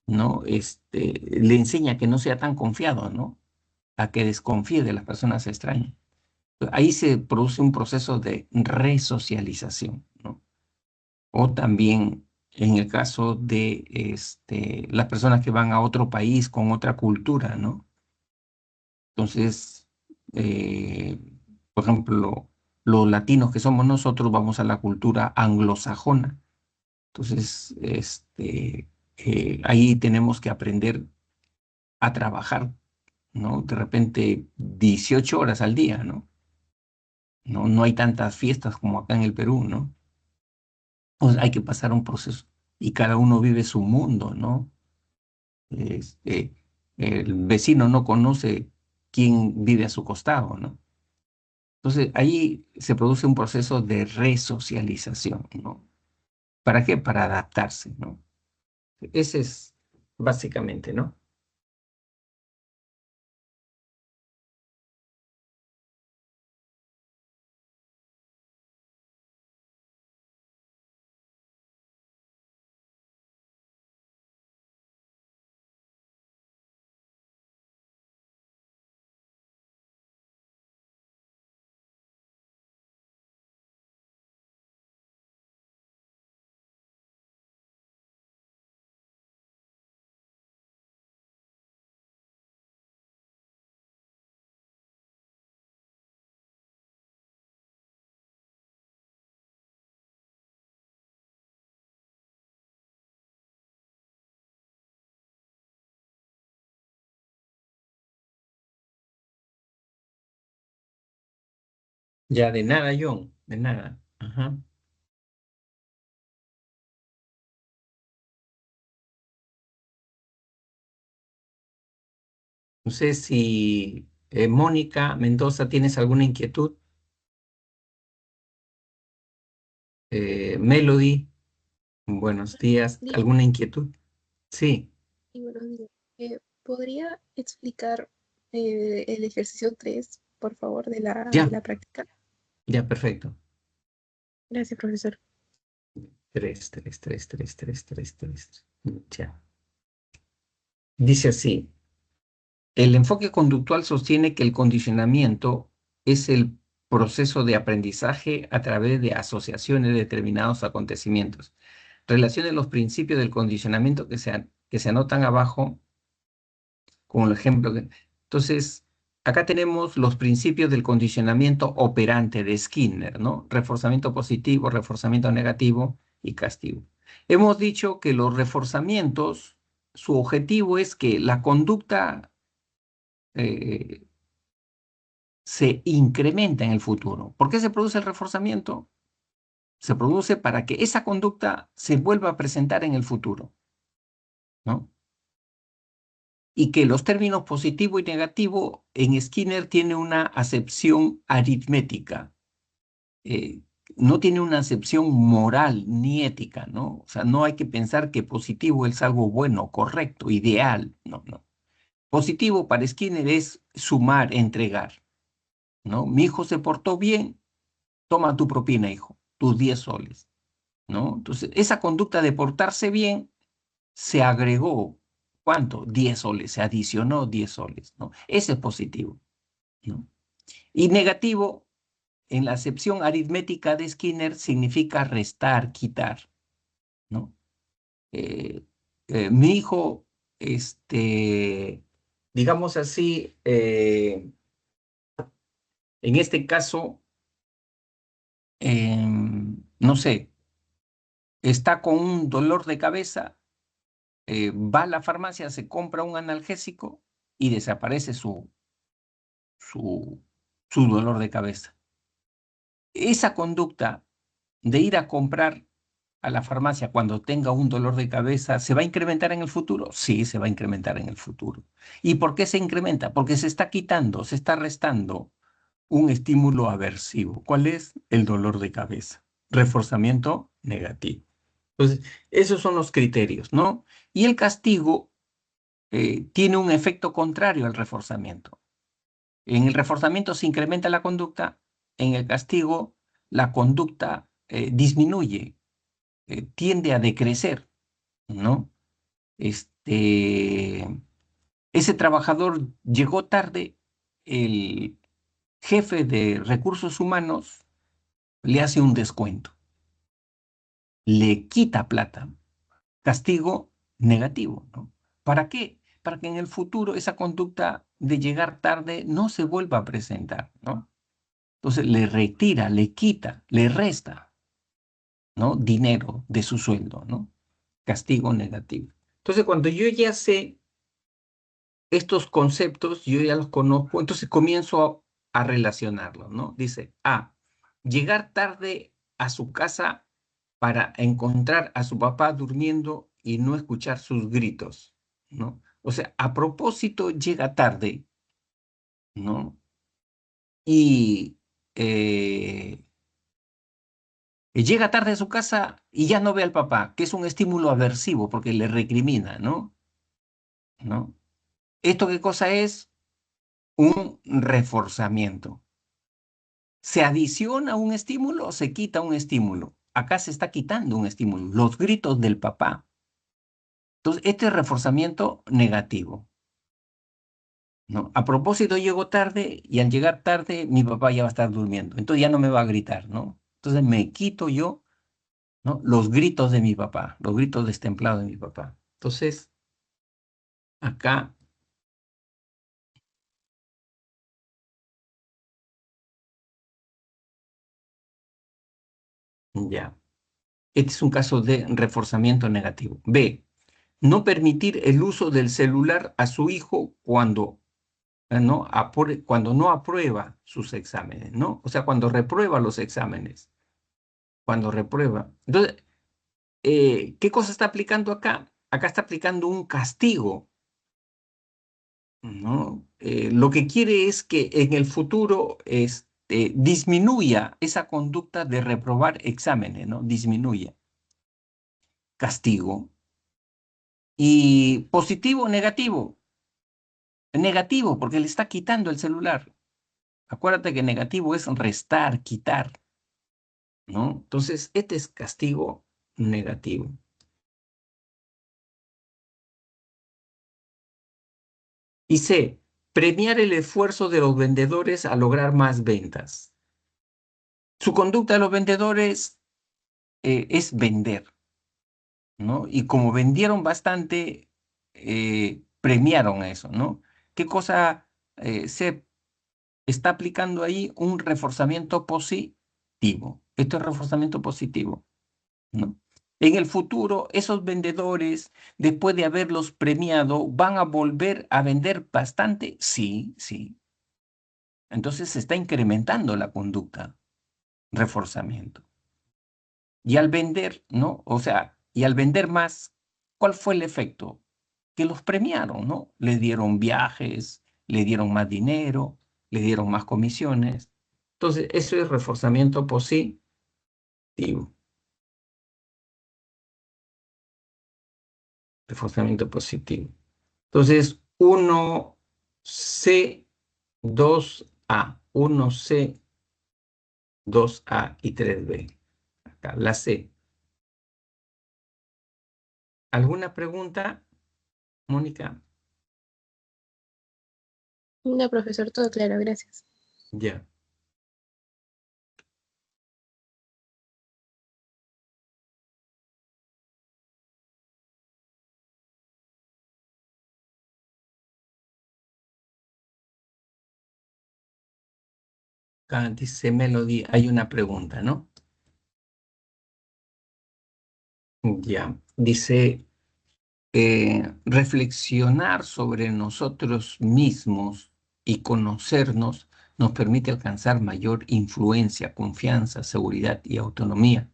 ¿no? Le enseña que no sea tan confiado, ¿no? A que desconfíe de las personas extrañas. Ahí se produce un proceso de resocialización, ¿no? O también en el caso de las personas que van a otro país con otra cultura, ¿no? Entonces, eh, por ejemplo, los latinos que somos nosotros vamos a la cultura anglosajona. Entonces, ahí tenemos que aprender a trabajar, ¿no? De repente 18 horas al día, ¿no? No hay tantas fiestas como acá en el Perú, ¿no? Pues hay que pasar un proceso y cada uno vive su mundo, ¿no? Este, el vecino no conoce quién vive a su costado, ¿no? Entonces ahí se produce un proceso de resocialización, ¿no? ¿Para qué? Para adaptarse, ¿no? Ese es básicamente, ¿no? Ya, de nada, John, de nada. Ajá. No sé si Mónica Mendoza, ¿tienes alguna inquietud? Melody, buenos días. Días ¿Alguna inquietud? Sí, y buenos días. ¿Podría explicar el ejercicio 3, por favor, de ya, la práctica? ya, perfecto. Gracias, profesor. 3, 3, 3, 3, 3, 3, 3. Ya. Dice así. El enfoque conductual sostiene que el condicionamiento es el proceso de aprendizaje a través de asociaciones de determinados acontecimientos. Relacione los principios del condicionamiento que se anotan abajo como el ejemplo. Entonces, acá tenemos los principios del condicionamiento operante de Skinner, ¿no? Reforzamiento positivo, reforzamiento negativo y castigo. Hemos dicho que los reforzamientos, su objetivo es que la conducta eh, se incrementa en el futuro. ¿Por qué se produce el reforzamiento? Se produce para que esa conducta se vuelva a presentar en el futuro, ¿no? Y que los términos positivo y negativo en Skinner tiene una acepción aritmética, eh, no tiene una acepción moral ni ética, ¿no? O sea, no hay que pensar que positivo es algo bueno, correcto, ideal, no, no. Positivo para Skinner es sumar, entregar, ¿no? Mi hijo se portó bien, toma tu propina, hijo, tus 10 soles, ¿no? Entonces, esa conducta de portarse bien se agregó, ¿cuánto? 10 soles, se adicionó 10 soles, ¿no? Ese es positivo, ¿no? Y negativo, en la acepción aritmética de Skinner, significa restar, quitar, ¿no? Eh, mi hijo, digamos así, en este caso, no sé, está con un dolor de cabeza, va a la farmacia, se compra un analgésico y desaparece su, su dolor de cabeza. Esa conducta de ir a comprar a la farmacia cuando tenga un dolor de cabeza, ¿se va a incrementar en el futuro? Sí, se va a incrementar en el futuro. ¿Y por qué se incrementa? Porque se está quitando, se está restando un estímulo aversivo. ¿Cuál es? El dolor de cabeza. Reforzamiento negativo. Entonces, esos son los criterios, ¿no? Y el castigo tiene un efecto contrario al reforzamiento. En el reforzamiento se incrementa la conducta, en el castigo la conducta disminuye, tiende a decrecer, ¿no? Ese trabajador llegó tarde, el jefe de recursos humanos le hace un descuento, le quita plata, castigo negativo, ¿no? ¿Para qué? Para que en el futuro esa conducta de llegar tarde no se vuelva a presentar, ¿no? Entonces le retira, le quita, le resta, ¿no? Dinero de su sueldo, ¿no? Castigo negativo. Entonces, cuando yo ya sé estos conceptos, yo ya los conozco, entonces comienzo a relacionarlos, ¿no? Dice, llegar tarde a su casa para encontrar a su papá durmiendo y no escuchar sus gritos, ¿no? O sea, a propósito llega tarde, ¿no? Y llega tarde a su casa y ya no ve al papá, que es un estímulo aversivo porque le recrimina, ¿no? ¿No? ¿Esto qué cosa es? Un reforzamiento. ¿Se adiciona un estímulo o se quita un estímulo? Acá se está quitando un estímulo, los gritos del papá. Entonces, este es reforzamiento negativo, ¿no? A propósito, llego tarde y al llegar tarde mi papá ya va a estar durmiendo, entonces ya no me va a gritar, ¿no? Entonces me quito yo, ¿no? Los gritos de mi papá, los gritos destemplados de mi papá. Entonces, acá, ya. Este es un caso de reforzamiento negativo. B, no permitir el uso del celular a su hijo cuando ¿no? Cuando no aprueba sus exámenes, ¿no? O sea, cuando reprueba los exámenes, cuando reprueba. Entonces, ¿qué cosa está aplicando acá? Acá está aplicando un castigo, ¿no? Lo que quiere es que en el futuro disminuya esa conducta de reprobar exámenes, ¿no? Disminuya. Castigo. Y positivo o negativo. Negativo, porque le está quitando el celular. Acuérdate que negativo es restar, quitar, ¿no? Entonces, este es castigo negativo. Y C, premiar el esfuerzo de los vendedores a lograr más ventas. Su conducta de los vendedores es vender, ¿no? Y como vendieron bastante, premiaron eso, ¿no? ¿Qué cosa se está aplicando ahí? Un reforzamiento positivo. Esto es reforzamiento positivo, ¿no? En el futuro, esos vendedores, después de haberlos premiado, ¿van a volver a vender bastante? Sí, sí. Entonces se está incrementando la conducta, reforzamiento. Y al vender, ¿no? O sea, y al vender más, ¿cuál fue el efecto? Que los premiaron, ¿no? Le dieron viajes, le dieron más dinero, le dieron más comisiones. Entonces, eso es reforzamiento positivo. Reforzamiento positivo. Entonces, 1C, 2A. 1C, 2A y 3B. Acá, la C. ¿Alguna pregunta, Mónica? No, profesor, todo claro, gracias. Ya. Acá dice Melody, hay una pregunta, ¿no? Ya. Dice, reflexionar sobre nosotros mismos y conocernos nos permite alcanzar mayor influencia, confianza, seguridad y autonomía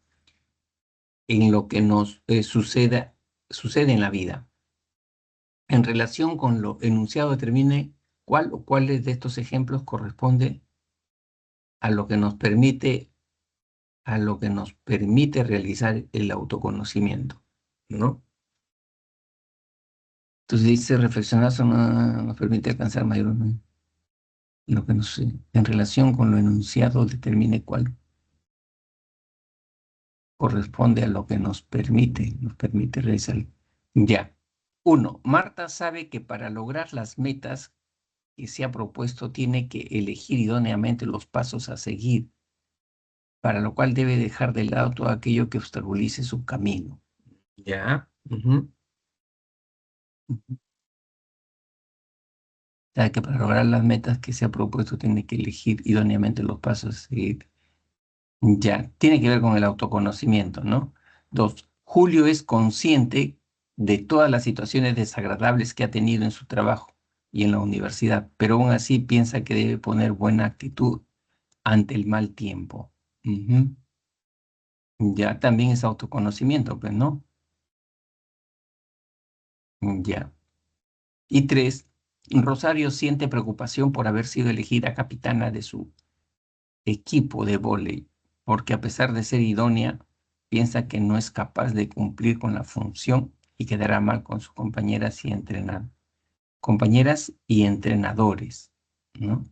en lo que nos sucede en la vida. En relación con lo enunciado, determine cuál o cuáles de estos ejemplos corresponde a lo que nos permite, realizar el autoconocimiento, ¿no? Entonces dice, reflexionar nos permite alcanzar mayor, ¿no? Lo que nos, en relación con lo enunciado, determine cuál corresponde a lo que nos permite realizar. Ya. 1. Marta sabe que para lograr las metas que se ha propuesto tiene que elegir idóneamente los pasos a seguir, para lo cual debe dejar de lado todo aquello que obstaculice su camino. Ya. Ujú. Sabe que para lograr las metas que se ha propuesto tiene que elegir idóneamente los pasos a seguir. Ya, tiene que ver con el autoconocimiento, ¿no? 2. Julio es consciente de todas las situaciones desagradables que ha tenido en su trabajo y en la universidad, pero aún así piensa que debe poner buena actitud ante el mal tiempo. Ujú. Ya, también es autoconocimiento, pues, ¿no? Ya. Y 3. Rosario siente preocupación por haber sido elegida capitana de su equipo de vóley, porque a pesar de ser idónea, piensa que no es capaz de cumplir con la función y quedará mal con sus compañeras y entrenadores, ¿no?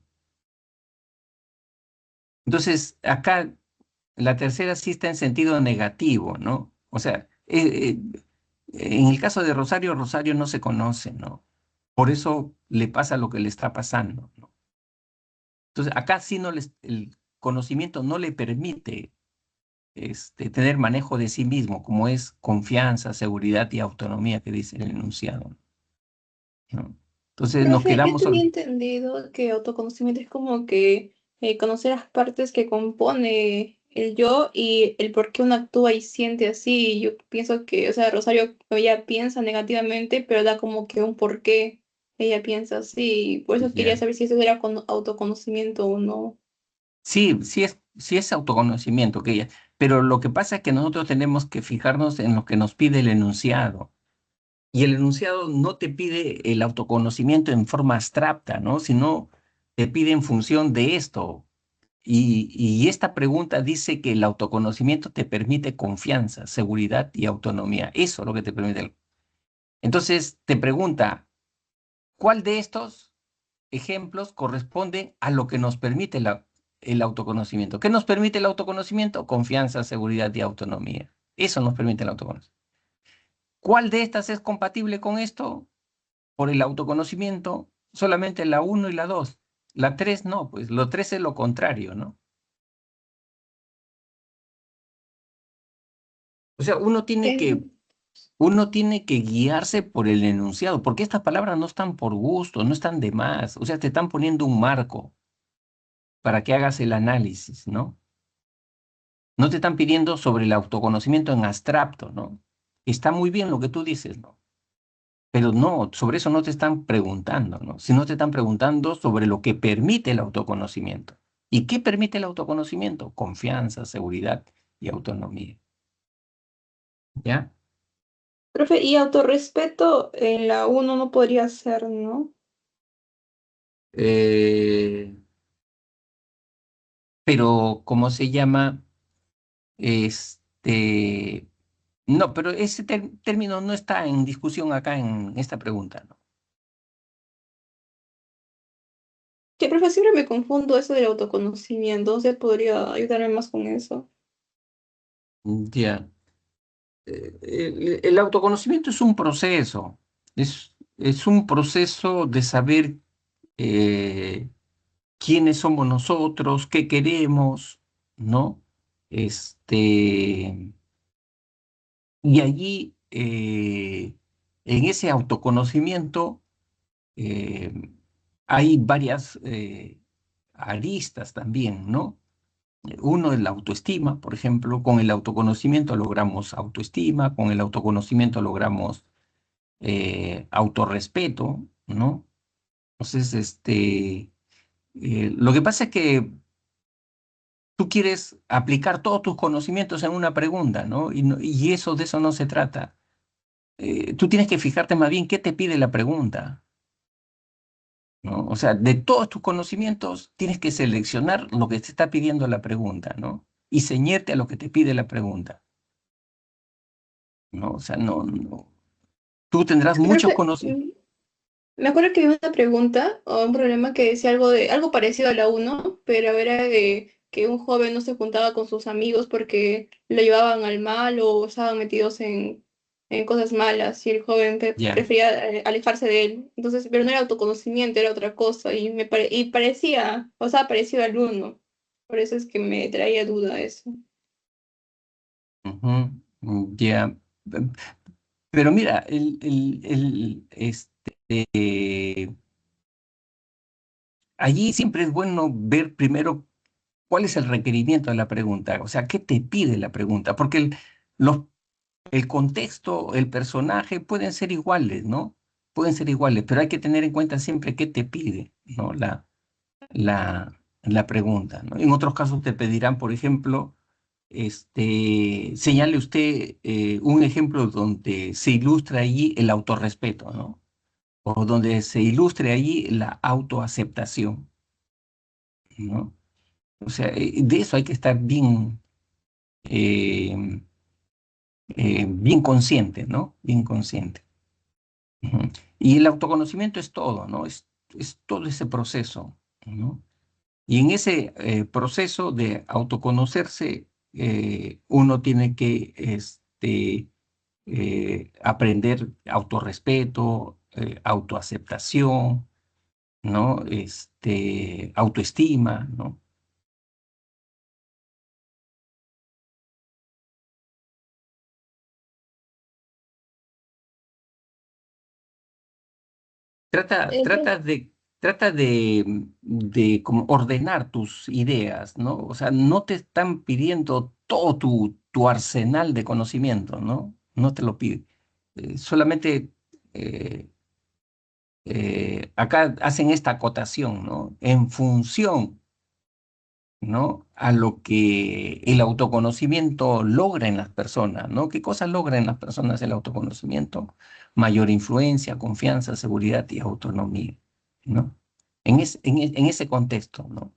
Entonces, acá la tercera sí está en sentido negativo, ¿no? O sea, en el caso de Rosario, Rosario no se conoce, ¿no? Por eso le pasa lo que le está pasando, ¿no? Entonces, acá sí el conocimiento no le permite tener manejo de sí mismo, como es confianza, seguridad y autonomía que dice el enunciado, ¿no? Entonces nos Profe, yo quedamos... tenía entendido que autoconocimiento es como que conocer las partes que compone el yo y el por qué uno actúa y siente así. Y yo pienso que, o sea, Rosario ella piensa negativamente, pero da como que un porqué ella piensa así. Por eso quería Ya. saber si eso era autoconocimiento o no. Sí, sí es autoconocimiento, pero lo que pasa es que nosotros tenemos que fijarnos en lo que nos pide el enunciado. Y el enunciado no te pide el autoconocimiento en forma abstracta, ¿no? Sino te pide en función de esto. Y esta pregunta dice que el autoconocimiento te permite confianza, seguridad y autonomía. Eso es lo que te permite. Entonces te pregunta, ¿cuál de estos ejemplos corresponde a lo que nos permite el autoconocimiento? ¿Qué nos permite el autoconocimiento? Confianza, seguridad y autonomía. Eso nos permite el autoconocimiento. ¿Cuál de estas es compatible con esto? Por el autoconocimiento, solamente la uno y la 2. La 3 no, pues lo 3 es lo contrario, ¿no? O sea, En- uno tiene que guiarse por el enunciado, porque estas palabras no están por gusto, no están de más. O sea, te están poniendo un marco para que hagas el análisis, ¿no? No te están pidiendo sobre el autoconocimiento en abstracto, ¿no? Está muy bien lo que tú dices, ¿no? Pero no, sobre eso no te están preguntando, ¿no? Sino te están preguntando sobre lo que permite el autoconocimiento. ¿Y qué permite el autoconocimiento? Confianza, seguridad y autonomía. ¿Ya? Profe, y autorrespeto en la uno no podría ser, ¿no? Eh, pero, ¿cómo se llama? Este, no, pero ese término no está en discusión acá en esta pregunta, ¿no? Que, profe, siempre me confundo eso del autoconocimiento. ¿Usted podría ayudarme más con eso? Ya. El autoconocimiento es un proceso de saber eh, quiénes somos nosotros, qué queremos, ¿no? Este, y allí, en ese autoconocimiento, eh, hay varias aristas también, ¿no? Uno es la autoestima, por ejemplo, con el autoconocimiento logramos autoestima, con el autoconocimiento logramos autorrespeto, ¿no? Entonces, lo que pasa es que tú quieres aplicar todos tus conocimientos en una pregunta, ¿no? Y eso, de eso no se trata. Tú tienes que fijarte más bien qué te pide la pregunta, ¿no? O sea, de todos tus conocimientos tienes que seleccionar lo que te está pidiendo la pregunta, ¿no? Y ceñirte a lo que te pide la pregunta, ¿no? O sea, no. Tú tendrás Es que, muchos profe, conocimientos. me acuerdo que había una pregunta o un problema que decía algo parecido a la uno, pero era de que un joven no se juntaba con sus amigos porque lo llevaban al mal o estaban metidos en cosas malas y el joven Ya. prefería alejarse de él. Entonces, pero no era autoconocimiento, era otra cosa y parecía, o sea, parecido al uno. Por eso es que me traía duda eso. Ujú, ya. Pero mira, allí siempre es bueno ver primero cuál es el requerimiento de la pregunta, o sea, qué te pide la pregunta, porque los, el contexto, el personaje pueden ser iguales, ¿no? Pueden ser iguales, pero hay que tener en cuenta siempre qué te pide, ¿no? La pregunta, ¿no? En otros casos te pedirán, por ejemplo, señale usted un ejemplo donde se ilustra allí el autorrespeto, ¿no? O donde se ilustre allí la autoaceptación, ¿no? O sea, de eso hay que estar eh, bien consciente, ¿no? Bien consciente. Ujú. Y el autoconocimiento es todo, ¿no? Es todo ese proceso, ¿no? Y en ese proceso de autoconocerse, uno tiene que aprender autorrespeto, autoaceptación, ¿no? Autoestima, ¿no? Trata, El trata de, trata de como ordenar tus ideas, ¿no? O sea, no te están pidiendo todo tu arsenal de conocimiento, ¿no? No te lo piden. Solamente acá hacen esta acotación, ¿no? En función, ¿no? A lo que el autoconocimiento logra en las personas, ¿no? ¿Qué cosas logra en las personas el autoconocimiento? Mayor influencia, confianza, seguridad y autonomía, ¿no? En ese contexto, ¿no?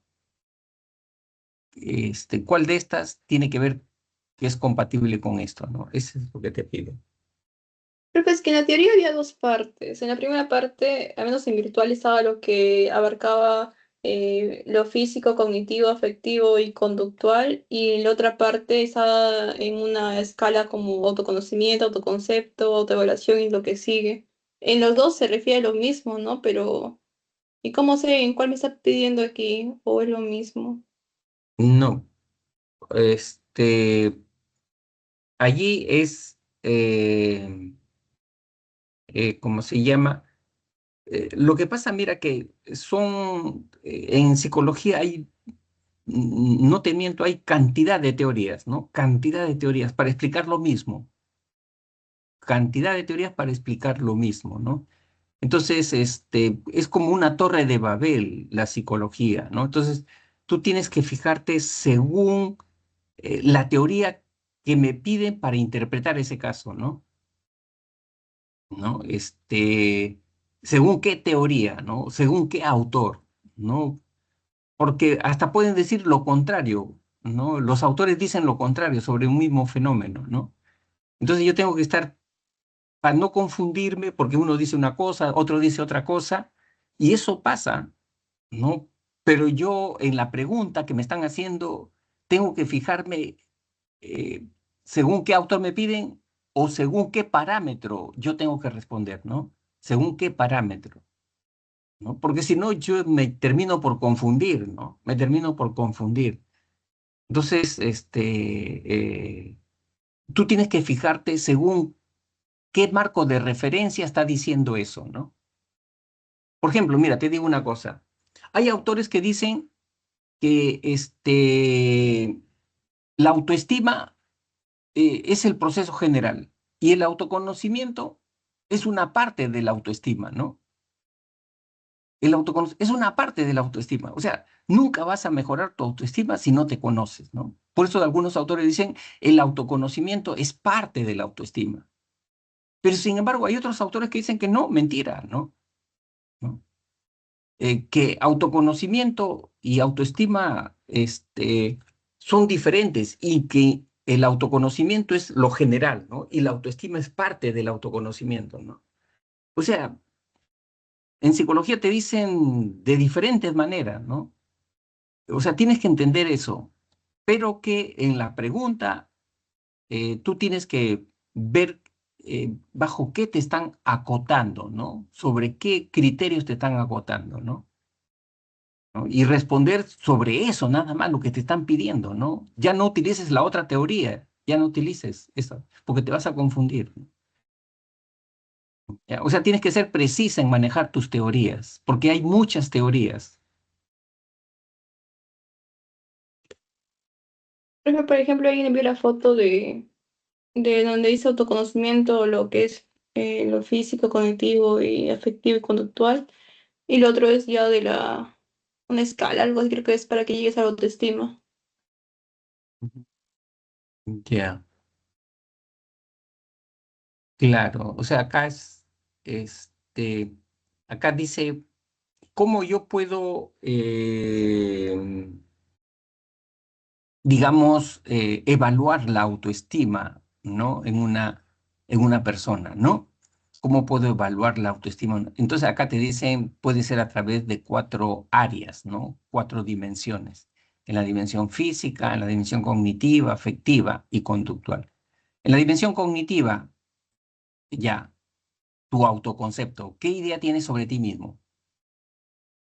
¿Cuál de estas tiene que ver que es compatible con esto, ¿no? Eso es lo que te pido. Pero pues que en la teoría había dos partes. En la primera parte, al menos en virtual, estaba lo que abarcaba lo físico, cognitivo, afectivo y conductual, y en la otra parte estaba en una escala como autoconocimiento, autoconcepto, autoevaluación y lo que sigue. En los dos se refiere a lo mismo, ¿no? Pero, ¿y cómo sé en cuál me está pidiendo aquí? ¿O es lo mismo? No, este, allí es, ¿cómo se llama? Lo que pasa, mira que en psicología hay, no te miento, hay cantidad de teorías, ¿no? Cantidad de teorías para explicar lo mismo, cantidad de teorías para explicar lo mismo, ¿no? Entonces, es como una torre de Babel, la psicología, ¿no? Entonces, tú tienes que fijarte según la teoría que me piden para interpretar ese caso, ¿no? ¿No? Según qué teoría, ¿no? Según qué autor, ¿no? Porque hasta pueden decir lo contrario, ¿no? Los autores dicen lo contrario sobre un mismo fenómeno, ¿no? Entonces yo tengo que estar, para no confundirme, porque uno dice una cosa, otro dice otra cosa, y eso pasa, ¿no? Pero yo en la pregunta que me están haciendo, tengo que fijarme eh, según qué autor me piden o según qué parámetro yo tengo que responder, ¿no? Según qué parámetro, ¿no? Porque si no, yo me termino por confundir, ¿no? Me termino por confundir. Entonces, tú tienes que fijarte según qué marco de referencia está diciendo eso, ¿no? Por ejemplo, mira, te digo una cosa. Hay autores que dicen que la autoestima es el proceso general y el autoconocimiento es una parte de la autoestima, ¿no? El autoconocimiento es una parte de la autoestima. O sea, nunca vas a mejorar tu autoestima si no te conoces, ¿no? Por eso algunos autores dicen el autoconocimiento es parte de la autoestima. Pero sin embargo, hay otros autores que dicen que no, mentira, ¿no? ¿No? Que autoconocimiento y autoestima son diferentes y que el autoconocimiento es lo general, ¿no? Y la autoestima es parte del autoconocimiento, ¿no? O sea, en psicología te dicen de diferentes maneras, ¿no? O sea, tienes que entender eso, pero que en la pregunta tú tienes que ver bajo qué te están acotando, ¿no? Sobre qué criterios te están acotando, ¿no? ¿No? Y responder sobre eso, nada más lo que te están pidiendo, ¿no? Ya no utilices la otra teoría, ya no utilices esa, porque te vas a confundir, ¿no? ¿Ya? O sea, tienes que ser precisa en manejar tus teorías, porque hay muchas teorías. Por ejemplo, alguien envió la foto de donde dice autoconocimiento, lo que es lo físico, cognitivo y afectivo y conductual. Y lo otro es ya de una escala, algo así creo que es para que llegues a la autoestima. Ujú. Ya, claro. O sea, acá dice, ¿cómo yo puedo, digamos, evaluar la autoestima, ¿no? En una persona, ¿no? ¿Cómo puedo evaluar la autoestima? Entonces acá te dicen, puede ser a través de cuatro áreas, ¿no? Cuatro dimensiones. En la dimensión física, en la dimensión cognitiva, afectiva y conductual. En la dimensión cognitiva, ya, tu autoconcepto. ¿Qué idea tienes sobre ti mismo?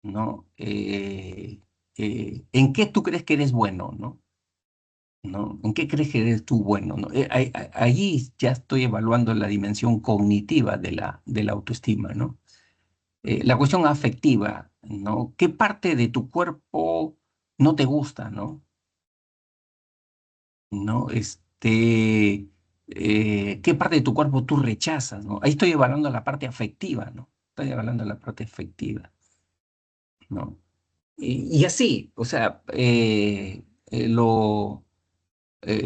¿No? ¿En qué tú crees que eres bueno? ¿No? ¿No? ¿En qué crees que eres tú bueno? ¿No? Allí ya estoy evaluando la dimensión cognitiva de la autoestima, ¿no? La cuestión afectiva, ¿no? ¿Qué parte de tu cuerpo no te gusta, ¿no? ¿No? ¿Qué parte de tu cuerpo tú rechazas, ¿no? Ahí estoy evaluando la parte afectiva, ¿no? estoy hablando de la parte efectiva, ¿no? Y así, o sea,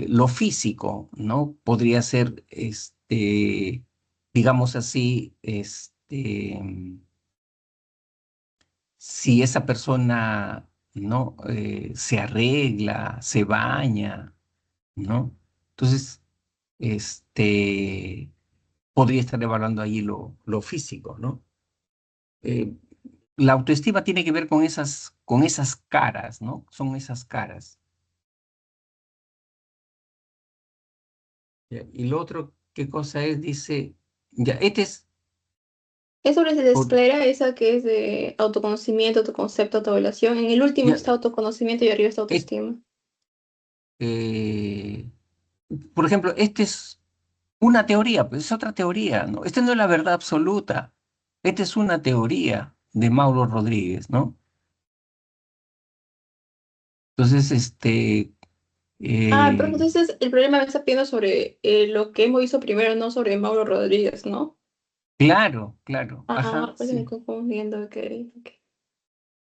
lo físico, ¿no? Podría ser, digamos así, si esa persona, ¿no? Se arregla, se baña, ¿no? Entonces, este, podría estar evaluando ahí lo físico, ¿no? Eh, la autoestima tiene que ver con esas caras, ¿no? Son esas caras. Ya, y lo otro, ¿qué cosa es? Dice, ya, este es, Es sobre la por- esclera, esa que es de autoconocimiento, autoconcepto, autoevaluación. En el último ya, está autoconocimiento y arriba está es- autoestima. eh, por ejemplo, este es una teoría, pues es otra teoría, ¿no? Esta no es la verdad absoluta. Esta es una teoría de Mauro Rodríguez, ¿no? Entonces, Ah, pero eh, entonces el problema me está pidiendo sobre lo que hemos visto primero, no sobre Mauro Rodríguez, ¿no? claro, claro, ajá, Ah, pues me sí. estoy confundiendo, ok, ok.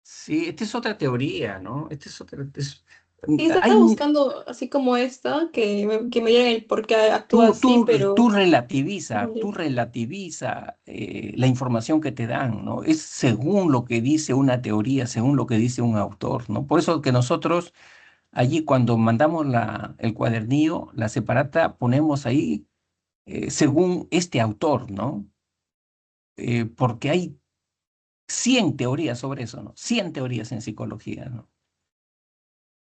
Sí, esta es otra teoría, ¿no? Esta es otra, Sí, estaba hay, buscando así como esta, que me digan el por qué actúa tú, así, tú, tú pero relativiza, tú confundido. relativiza la información que te dan, ¿no? Es según lo que dice una teoría, según lo que dice un autor, ¿no? Por eso que nosotros allí cuando mandamos el cuadernillo, la separata, ponemos ahí según este autor, ¿no? Porque hay 100 teorías sobre eso, ¿no? 100 teorías en psicología, ¿no?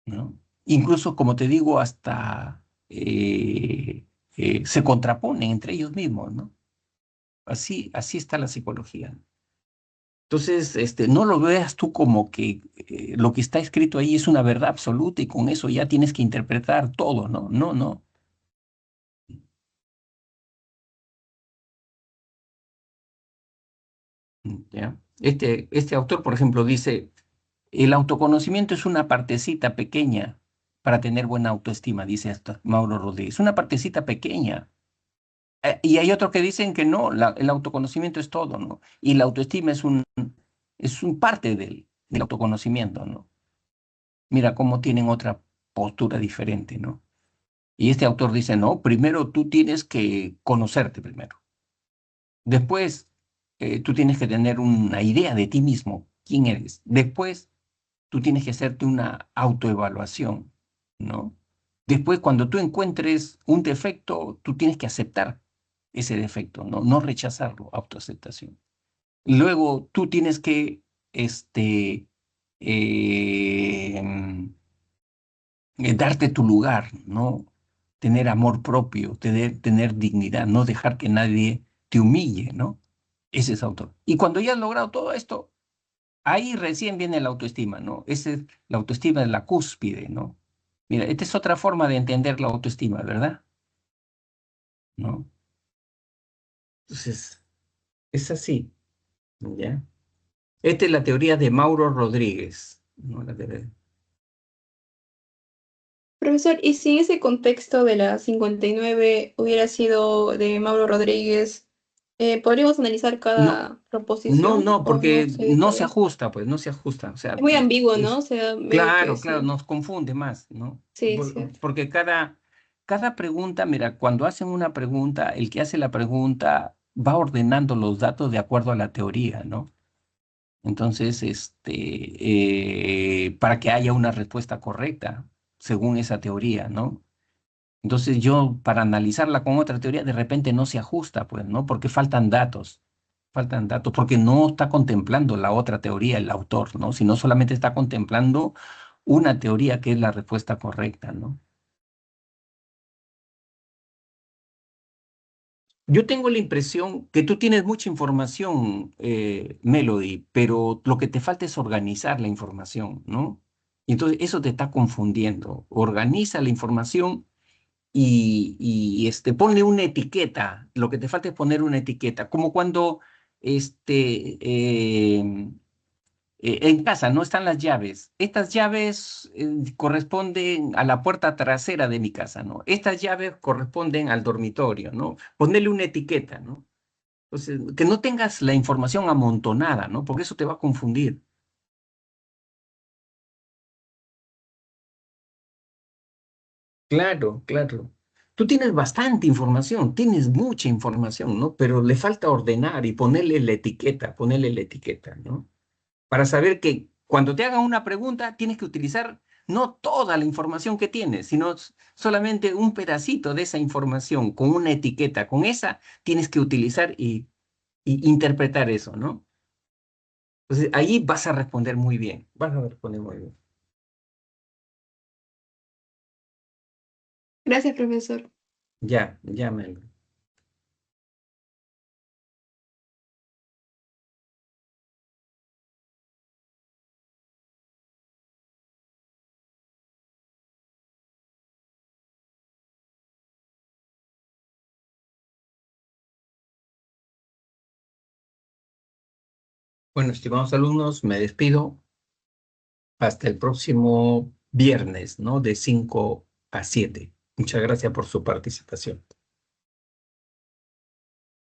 ¿No? Incluso, como te digo, hasta se contraponen entre ellos mismos, ¿no? Así está la psicología. Entonces, no lo veas tú como que lo que está escrito ahí es una verdad absoluta y con eso ya tienes que interpretar todo, ¿no? No, no. ¿Ya? Este autor, por ejemplo, dice, el autoconocimiento es una partecita pequeña para tener buena autoestima, dice hasta Mauro Rodríguez. Una partecita pequeña. Y hay otros que dicen que no, el autoconocimiento es todo, ¿no? Y la autoestima es un parte del autoconocimiento, ¿no? Mira cómo tienen otra postura diferente, ¿no? Y este autor dice, no, primero tú tienes que conocerte primero. Después, tú tienes que tener una idea de ti mismo, quién eres. Después, tú tienes que hacerte una autoevaluación, ¿no? Después, cuando tú encuentres un defecto, tú tienes que aceptar ese defecto, ¿no? No rechazarlo, autoaceptación. Luego, tú tienes que, eh, darte tu lugar, ¿no? Tener amor propio, tener dignidad, no dejar que nadie te humille, ¿no? Ese es autor. Y cuando ya has logrado todo esto, ahí recién viene la autoestima, ¿no? La autoestima es la cúspide, ¿no? Mira, esta es otra forma de entender la autoestima, ¿verdad? ¿No? Entonces, es así, ¿ya? Esta es la teoría de Mauro Rodríguez, ¿no? Profesor, ¿y si ese contexto de la 59 hubiera sido de Mauro Rodríguez, podríamos analizar No, cada no, proposición no, o no porque se no se puede? ajusta, pues, no se ajusta. O sea, Es muy ambiguo, ¿no? O sea, veo que claro, claro, sí. nos confunde más, ¿no? Sí, cierto. Porque cada pregunta, mira, cuando hacen una pregunta, el que hace la pregunta va ordenando los datos de acuerdo a la teoría, ¿no? Entonces, para que haya una respuesta correcta según esa teoría, ¿no? Entonces yo, para analizarla con otra teoría, de repente no se ajusta, pues, ¿no? Porque faltan datos, porque no está contemplando la otra teoría el autor, ¿no? Sino solamente está contemplando una teoría que es la respuesta correcta, ¿no? Yo tengo la impresión que tú tienes mucha información, Melody, pero lo que te falta es organizar la información, ¿no? Entonces eso te está confundiendo. Organiza la información y ponle una etiqueta. Lo que te falta es poner una etiqueta, como cuando este, en casa no están las llaves. Estas llaves corresponden a la puerta trasera de mi casa, ¿no? Estas llaves corresponden al dormitorio, ¿no? Ponerle una etiqueta, ¿no? Entonces, que no tengas la información amontonada, ¿no? Porque eso te va a confundir. Claro, claro. Tú tienes bastante información, tienes mucha información, ¿no? Pero le falta ordenar y ponerle la etiqueta, ¿no? Para saber que cuando te hagan una pregunta tienes que utilizar no toda la información que tienes, sino solamente un pedacito de esa información con una etiqueta. Con esa tienes que utilizar y interpretar eso, ¿no? Entonces ahí vas a responder muy bien, vas a responder muy bien. Gracias, profesor. Ya, ya, Mel. Bueno, estimados alumnos, me despido hasta el próximo viernes, ¿no? De 5 a 7. Muchas gracias por su participación.